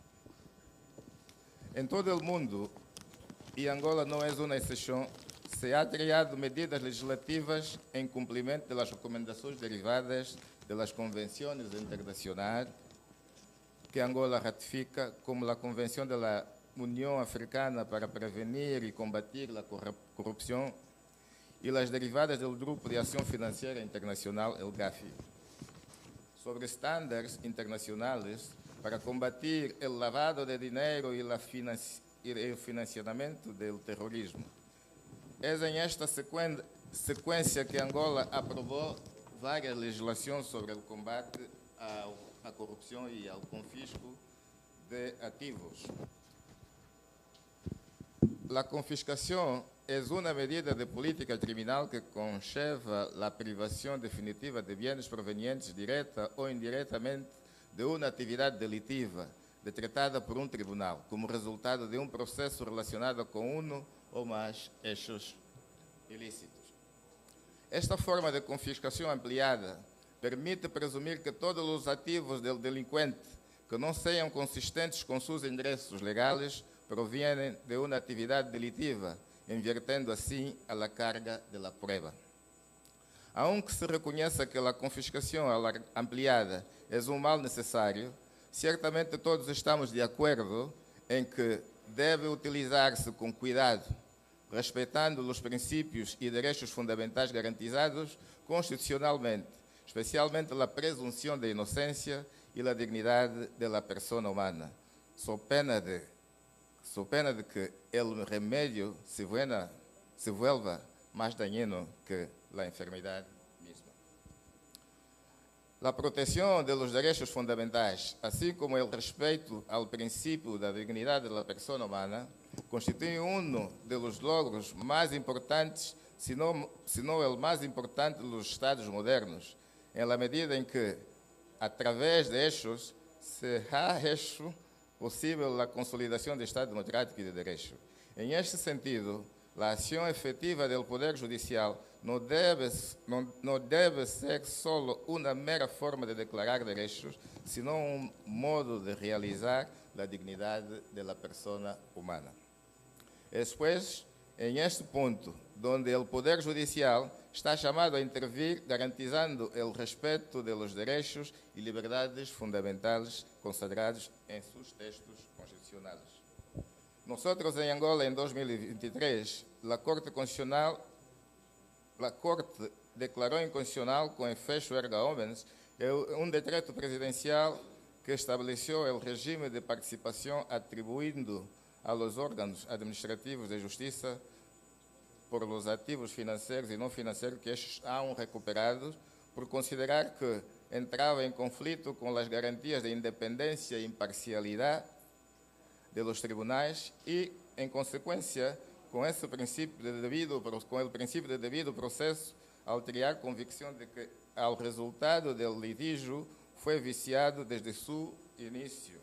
Em todo o mundo, e Angola não é uma exceção, se ha criado medidas legislativas em cumprimento das recomendações derivadas das convenções internacionais que Angola ratifica, como a Convenção da União Africana para prevenir e combater a corrupção e as derivadas do Grupo de Ação Financeira Internacional, el GAFI, sobre estándares internacionais para combater o lavado de dinheiro e o financiamento do terrorismo. É em esta sequência que Angola aprovou várias legislações sobre o combate à corrupção e ao confisco de ativos. A confiscação é uma medida de política criminal que conlleva a privação definitiva de bens provenientes direta ou indiretamente de uma atividade delitiva decretada por um tribunal, como resultado de um processo relacionado com um ou mais hechos ilícitos. Esta forma de confiscação ampliada permite presumir que todos os ativos do delinquente que não sejam consistentes com seus ingressos legais provêm de uma atividade delitiva, invertendo assim a carga da prova. Aunque se reconheça que a confiscação ampliada é um mal necessário, certamente todos estamos de acordo em que deve utilizar-se com cuidado, respeitando os princípios e direitos fundamentais garantizados constitucionalmente, especialmente a presunção de inocência e a dignidade da pessoa humana, sob pena de que o remédio se vuelva mais dañino que a enfermidade mesma. A proteção dos direitos fundamentais, assim como o respeito ao princípio da dignidade da pessoa humana, constitui dos logros mais importantes, se não o mais importante dos Estados modernos, em medida em que, através de hechos, se ha hecho possível a consolidação do Estado democrático e de direito. Em este sentido, a ação efetiva do Poder Judicial não deve ser só uma mera forma de declarar direitos, senão um modo de realizar a dignidade da pessoa humana. É, pois, em este ponto, onde o Poder Judicial está chamado a intervir, garantizando o respeito dos direitos e liberdades fundamentais consagrados em seus textos constitucionais. Nós, em Angola, em 2023, a Corte declarou inconstitucional com efeito erga omnes decreto presidencial que estabeleceu o regime de participação atribuindo aos órgãos administrativos de justiça por los ativos financeiros e não financeiros que estes hão recuperado, por considerar que entrava em conflito com as garantias de independência e imparcialidade de los tribunais e, em consequência, com o princípio de devido processo, ao criar convicção de que o resultado do litígio foi viciado desde seu início.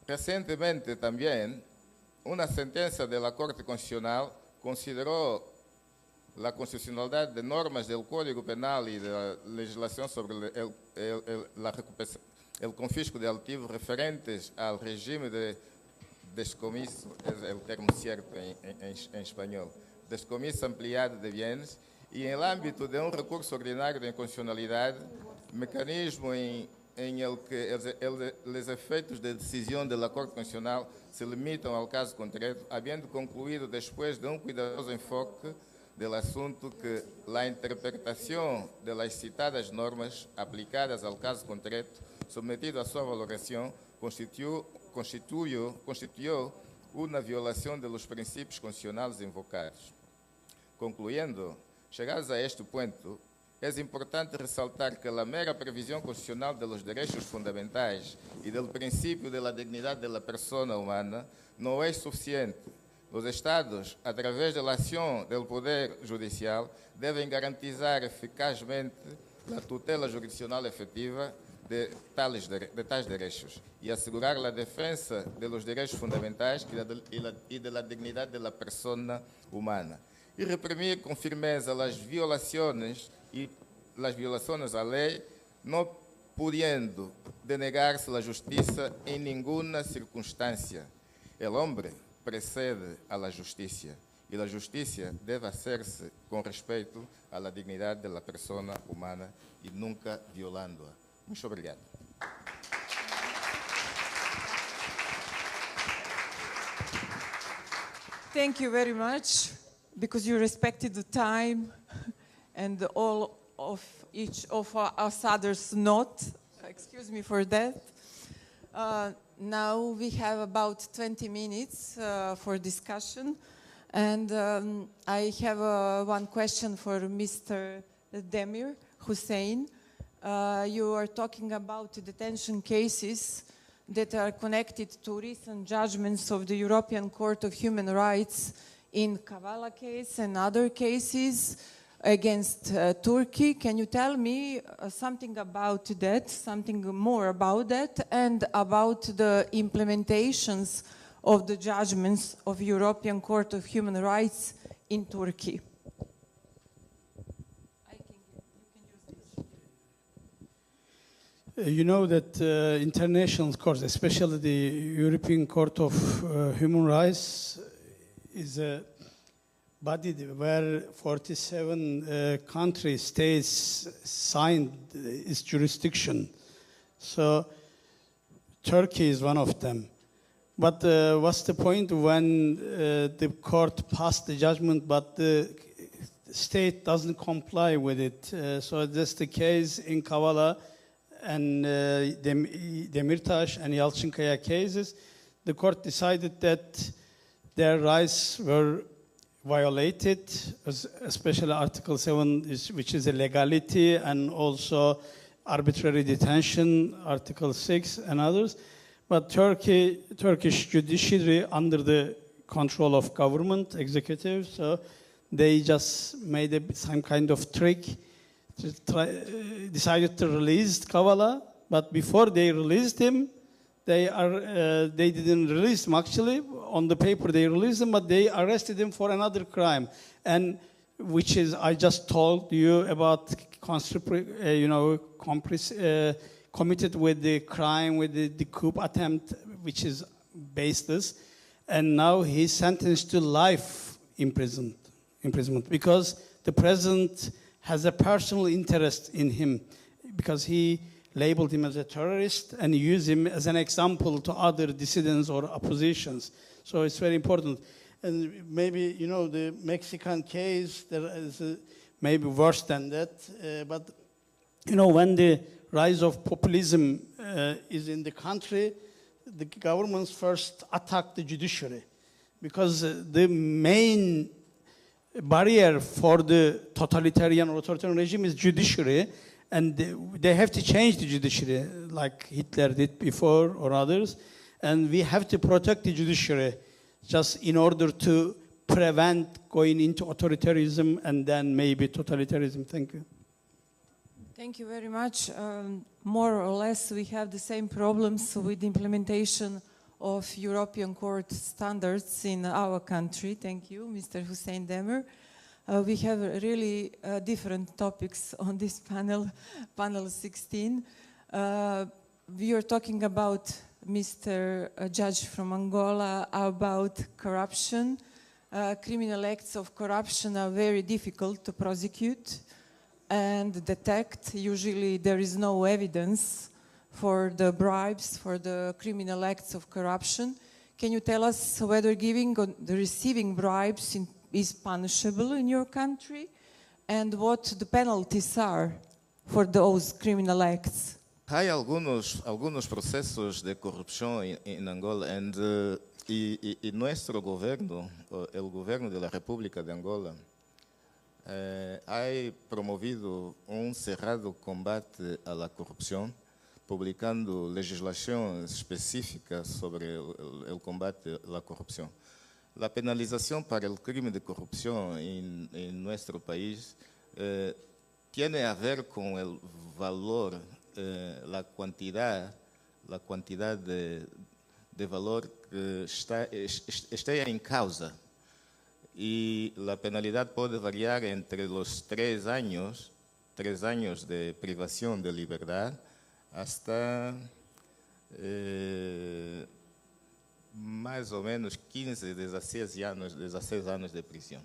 Recentemente, também, uma sentença da Corte Constitucional considerou a constitucionalidade de normas do Código Penal e da legislação sobre o confisco de ativos referentes ao regime de descomisso, é o termo certo em espanhol, descomisso ampliado de bens, e em âmbito de recurso ordinário de inconstitucionalidade, mecanismo em el que os efeitos de decisão da Corte Constitucional se limitam ao caso concreto, havendo concluído depois de cuidadoso enfoque do assunto que a interpretação das citadas normas aplicadas ao caso concreto, submetido à sua valoração, constituiu uma violação dos princípios constitucionais invocados. Concluindo, chegados a este ponto, é importante ressaltar que a mera previsão constitucional dos direitos fundamentais e do princípio da dignidade da pessoa humana não é suficiente. Os Estados, através da ação do Poder Judicial, devem garantizar eficazmente a tutela jurisdicional efetiva de tais direitos e assegurar a defesa dos direitos fundamentais e da dignidade da pessoa humana. E reprimir com firmeza as violações à lei, não podendo denegar-se a justiça em nenhuma circunstância. O homem precede a justiça e a justiça deve fazer-se com respeito à dignidade da pessoa humana e nunca violando-a. Muito obrigado. Thank you very much, because you respected the time and all of each of us others not. Excuse me for that. Now we have about 20 minutes for discussion, and I have one question for Mr. Demir Hussein. You are talking about detention cases that are connected to recent judgments of the European Court of Human Rights in Kavala case and other cases against Turkey. Can you tell me something about that, something more about that, and about the implementations of the judgments of European Court of Human Rights in Turkey? You know that international courts, especially the European Court of Human Rights, is a body where 47 countries, states signed its jurisdiction. So Turkey is one of them. But what's the point when the court passed the judgment, but the state doesn't comply with it? So that's the case in Kavala and Demirtas and Yalçınkaya cases. The court decided that their rights were violated, especially Article 7, which is a legality, and also arbitrary detention, Article 6 and others. But Turkish judiciary, under the control of government, executive, so they just made some kind of trick, decided to release Kavala, but before they released him, they didn't release him actually. On the paper they released him, but they arrested him for another crime, and which is, I just told you about, committed with the crime, with the coup attempt, which is baseless, and now he's sentenced to life imprisonment because the president has a personal interest in him, because he labeled him as a terrorist and used him as an example to other dissidents or oppositions. So it's very important. And maybe, the Mexican case, there is maybe worse than that. But, when the rise of populism is in the country, the governments first attack the judiciary. Because the main barrier for the totalitarian or authoritarian regime is judiciary, and they have to change the judiciary like Hitler did before or others, and we have to protect the judiciary just in order to prevent going into authoritarianism and then maybe totalitarianism. Thank you. Thank you very much. More or less, we have the same problems with the implementation of European Court standards in our country. Thank you, Mr. Hussein Demer. We have really different topics on this panel 16. We are talking about Mr. Judge from Angola, about corruption. Criminal acts of corruption are very difficult to prosecute and detect. Usually there is no evidence for the bribes, for the criminal acts of corruption. Can you tell us whether giving or receiving bribes is punishable in your country, and what the penalties are for those criminal acts? Hay algunos procesos de corrupción en Angola, y nuestro gobierno, el gobierno de la República de Angola, ha promovido un cerrado combate a la corrupción, publicando legislación específica sobre el combate a la corrupción. La penalización para el crimen de corrupción en nuestro país tiene a ver con el valor, la cantidad de valor que está en causa. Y la penalidad puede variar entre los 3 años de privación de libertad hasta más o menos 15, 16 años de prisión.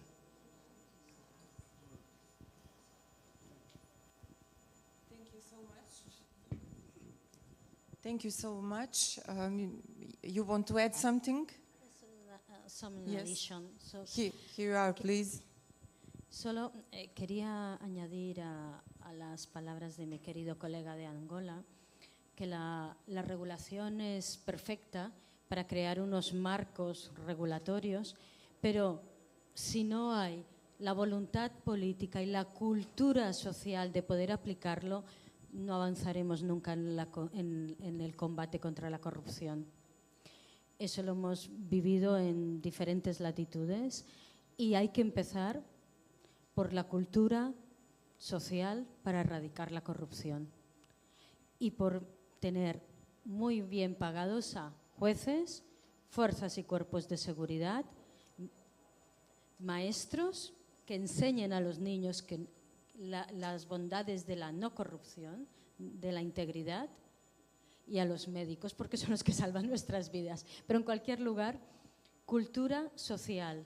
Thank you so much. You want to add something? Some Yes. addition. So, Here you are, please. solo quería añadir a las palabras de mi querido colega de Angola que la regulación es perfecta para crear unos marcos regulatorios, pero si no hay la voluntad política y la cultura social de poder aplicarlo, no avanzaremos nunca en el combate contra la corrupción. Eso lo hemos vivido en diferentes latitudes y hay que empezar por la cultura social para erradicar la corrupción y por tener muy bien pagados a jueces, fuerzas y cuerpos de seguridad, maestros que enseñen a los niños las bondades de la no corrupción, de la integridad, y a los médicos, porque son los que salvan nuestras vidas. Pero en cualquier lugar, cultura social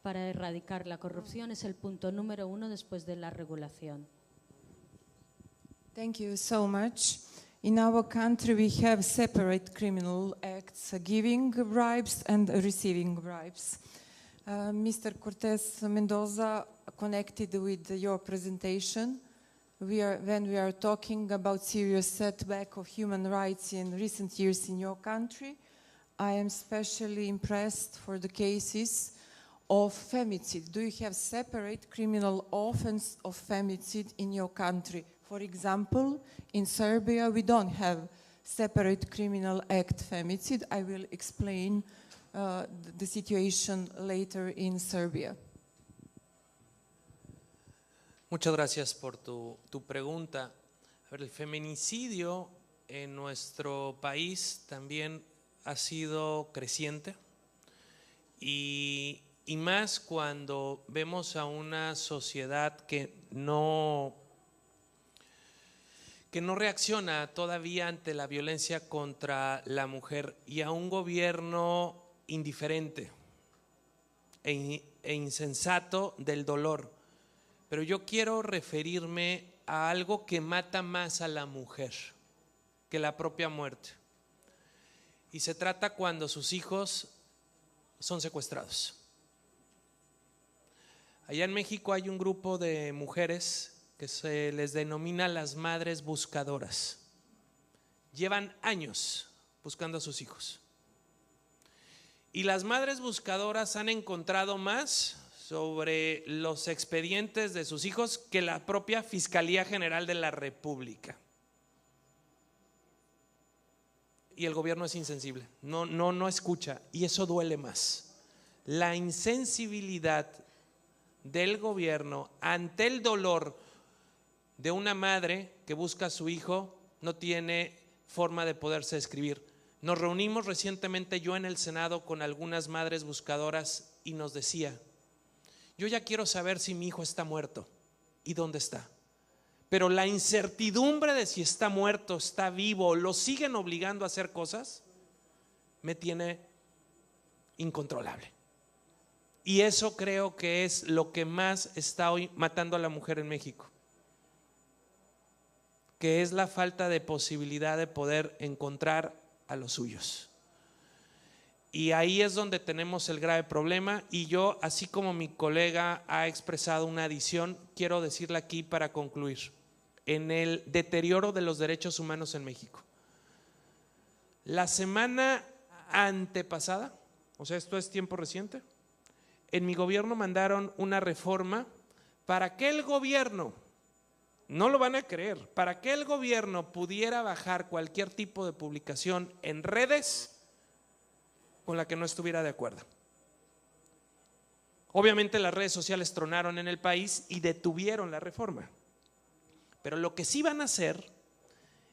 para erradicar la corrupción es el punto número 1 después de la regulación. Thank you so much. In our country, we have separate criminal acts, giving bribes and receiving bribes. Mr. Cortés Mendoza, connected with your presentation, when we are talking about serious setback of human rights in recent years in your country, I am especially impressed for the cases of femicide. Do you have separate criminal offense of femicide in your country? For example, in Serbia, we don't have separate criminal act femicide. I will explain the situation later in Serbia. Muchas gracias por tu pregunta. A ver, el feminicidio en nuestro país también ha sido creciente y más cuando vemos a una sociedad que no reacciona todavía ante la violencia contra la mujer y a un gobierno indiferente e insensato del dolor. Pero yo quiero referirme a algo que mata más a la mujer que la propia muerte. Y se trata cuando sus hijos son secuestrados. Allá en México hay un grupo de mujeres que se les denomina las madres buscadoras. Llevan años buscando a sus hijos. Y las madres buscadoras han encontrado más sobre los expedientes de sus hijos que la propia Fiscalía General de la República. Y el gobierno es insensible, no escucha, y eso duele más. La insensibilidad del gobierno ante el dolor de una madre que busca a su hijo no tiene forma de poderse describir. Nos reunimos recientemente yo en el Senado con algunas madres buscadoras y nos decía: yo ya quiero saber si mi hijo está muerto y dónde está. Pero la incertidumbre de si está muerto, está vivo, lo siguen obligando a hacer cosas, me tiene incontrolable. Y eso creo que es lo que más está hoy matando a la mujer en México, que es la falta de posibilidad de poder encontrar a los suyos. Y ahí es donde tenemos el grave problema, y yo, así como mi colega ha expresado una adición, quiero decirle aquí para concluir, en el deterioro de los derechos humanos en México. La semana antepasada, o sea, esto es tiempo reciente, en mi gobierno mandaron una reforma para que el gobierno, no lo van a creer, para que el gobierno pudiera bajar cualquier tipo de publicación en redes con la que no estuviera de acuerdo. Obviamente las redes sociales tronaron en el país y detuvieron la reforma. Pero lo que sí van a hacer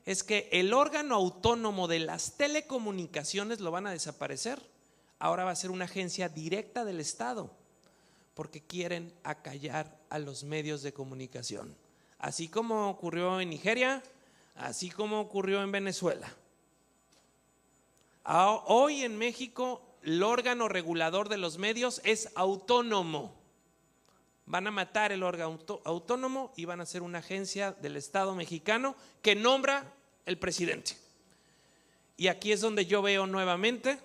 es que el órgano autónomo de las telecomunicaciones lo van a desaparecer. Ahora va a ser una agencia directa del Estado, porque quieren acallar a los medios de comunicación. Así como ocurrió en Nigeria, así como ocurrió en Venezuela. Hoy en México el órgano regulador de los medios es autónomo. Van a matar el órgano autónomo y van a hacer una agencia del Estado mexicano que nombra el presidente. Y aquí es donde yo veo nuevamente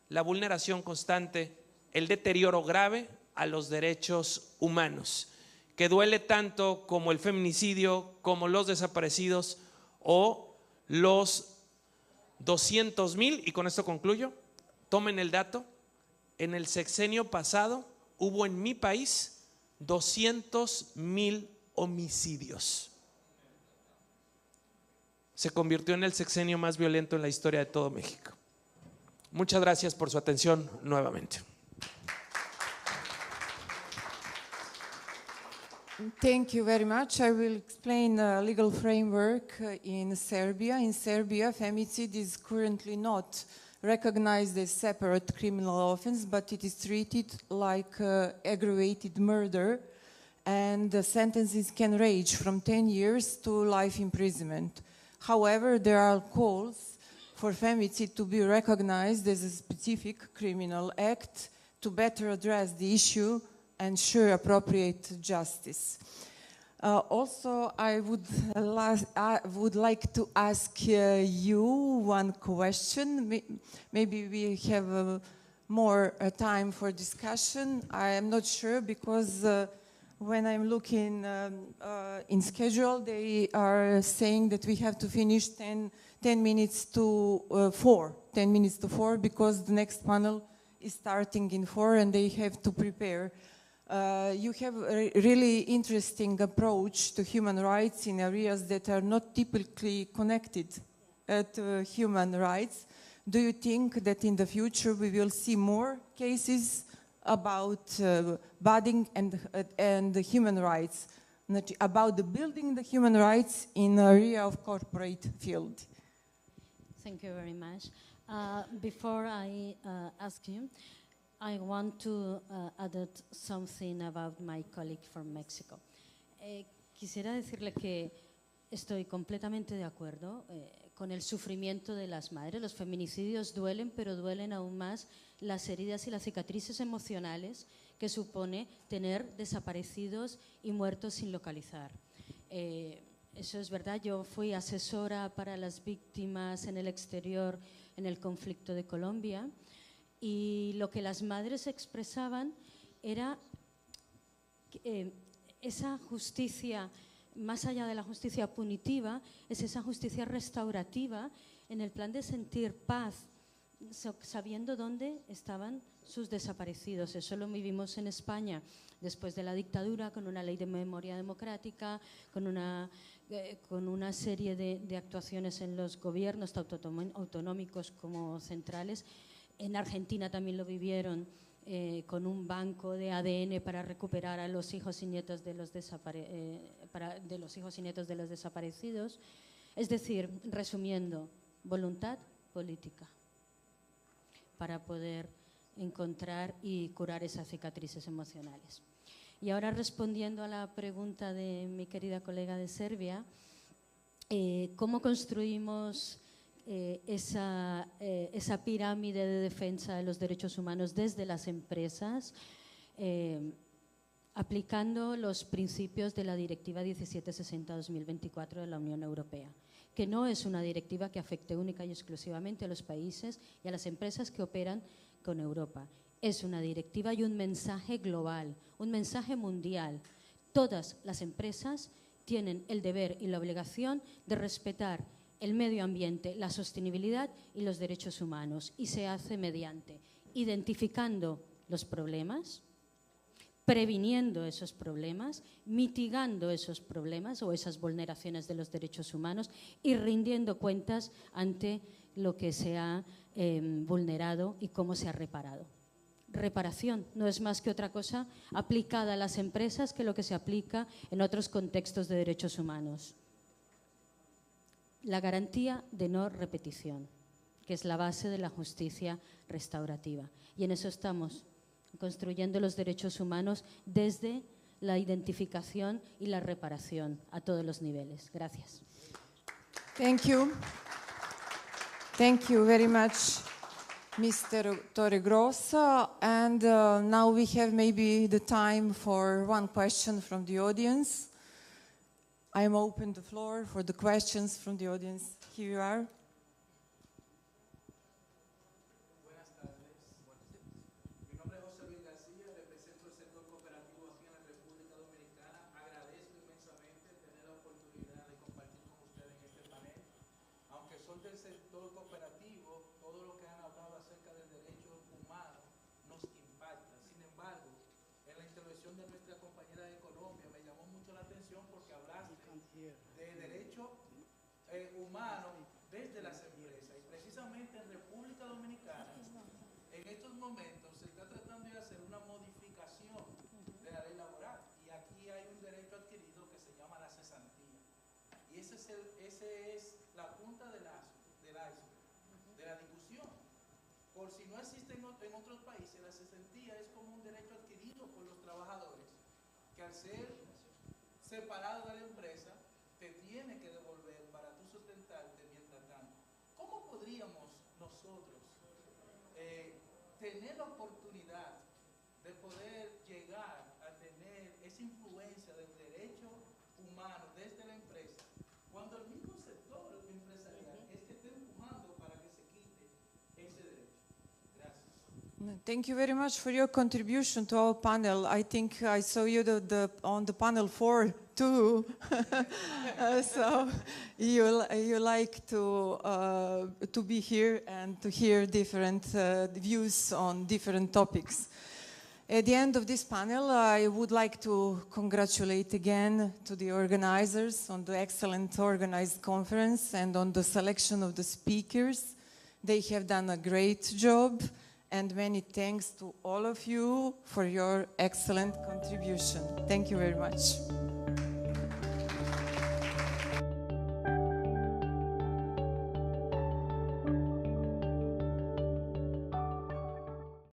la vulneración constante, el deterioro grave a los derechos humanos, que duele tanto como el feminicidio, como los desaparecidos o los 200,000, y con esto concluyo, tomen el dato, en el sexenio pasado hubo en mi país 200,000 homicidios. Se convirtió en el sexenio más violento en la historia de todo México. Muchas gracias por su atención nuevamente. Thank you very much. I will explain the legal framework in Serbia. In Serbia, femicide is currently not recognized as separate criminal offense, but it is treated like aggravated murder, and the sentences can range from 10 years to life imprisonment. However, there are calls for femicide to be recognized as a specific criminal act to better address the issue and ensure appropriate justice. Also, I would like to ask you one question. Maybe we have more time for discussion. I am not sure, because when I'm looking in schedule, they are saying that we have to finish 10 minutes to 4. 10 minutes to 4, because the next panel is starting in 4 and they have to prepare. You have a really interesting approach to human rights in areas that are not typically connected to human rights. Do you think that in the future we will see more cases about budding and the human rights, about the building the human rights in the area of corporate field? Thank you very much. Before I ask you, I want to add something about my colleague from Mexico. Quisiera decirle que estoy completamente de acuerdo con el sufrimiento de las madres. Los feminicidios duelen, pero duelen aún más las heridas y las cicatrices emocionales que supone tener desaparecidos y muertos sin localizar. Eso es verdad. Yo fui asesora para las víctimas en el exterior en el conflicto de Colombia. Y lo que las madres expresaban era esa justicia, más allá de la justicia punitiva, es esa justicia restaurativa en el plan de sentir paz, sabiendo dónde estaban sus desaparecidos. Eso lo vivimos en España después de la dictadura, con una ley de memoria democrática, con una serie de actuaciones en los gobiernos, tanto autonómicos como centrales. En Argentina también lo vivieron, con un banco de ADN para recuperar a los hijos y nietos de los desaparecidos. Es decir, resumiendo, voluntad política para poder encontrar y curar esas cicatrices emocionales. Y ahora, respondiendo a la pregunta de mi querida colega de Serbia, ¿cómo construimos esa pirámide de defensa de los derechos humanos desde las empresas? Aplicando los principios de la Directiva 1760-2024 de la Unión Europea, que no es una directiva que afecte única y exclusivamente a los países y a las empresas que operan con Europa. Es una directiva y un mensaje global, un mensaje mundial. Todas las empresas tienen el deber y la obligación de respetar el medio ambiente, la sostenibilidad y los derechos humanos, y se hace mediante identificando los problemas, previniendo esos problemas, mitigando esos problemas o esas vulneraciones de los derechos humanos y rindiendo cuentas ante lo que se ha vulnerado y cómo se ha reparado. Reparación no es más que otra cosa aplicada a las empresas que lo que se aplica en otros contextos de derechos humanos. La garantía de no repetición, que es la base de la justicia restaurativa. Y en eso estamos, construyendo los derechos humanos desde la identificación y la reparación a todos los niveles. Gracias. Thank you. Thank you very much, Mr. Torregrossa. And now we have maybe the time for one question from the audience. I'm open the floor for the questions from the audience. Here you are. Del sector cooperativo, todo lo que han hablado acerca del derecho humano nos impacta. Sin embargo, en la intervención de nuestra compañera de Colombia me llamó mucho la atención porque hablaste de derecho humano desde las empresas. Y precisamente en República Dominicana, en estos momentos se está tratando de hacer una modificación de la ley laboral. Y aquí hay un derecho adquirido que se llama la cesantía. Y ese es la punta del iceberg, de la discusión. Por si no existe en otros países, la cesantía es como un derecho adquirido por los trabajadores, que al ser separado de la empresa, te tiene que devolver para tú sustentarte mientras tanto. ¿Cómo podríamos nosotros tener la oportunidad de poder llegar a tener esa influencia del derecho humano desde la empresa, cuando el mismo sector empresarial es que está empujando para que se quite ese derecho? Gracias. Thank you very much for your contribution to our panel. I think I saw you on the panel 4 too. So you like to be here and to hear different views on different topics. At the end of this panel, I would like to congratulate again to the organizers on the excellent organized conference and on the selection of the speakers. They have done a great job, and many thanks to all of you for your excellent contribution. Thank you very much.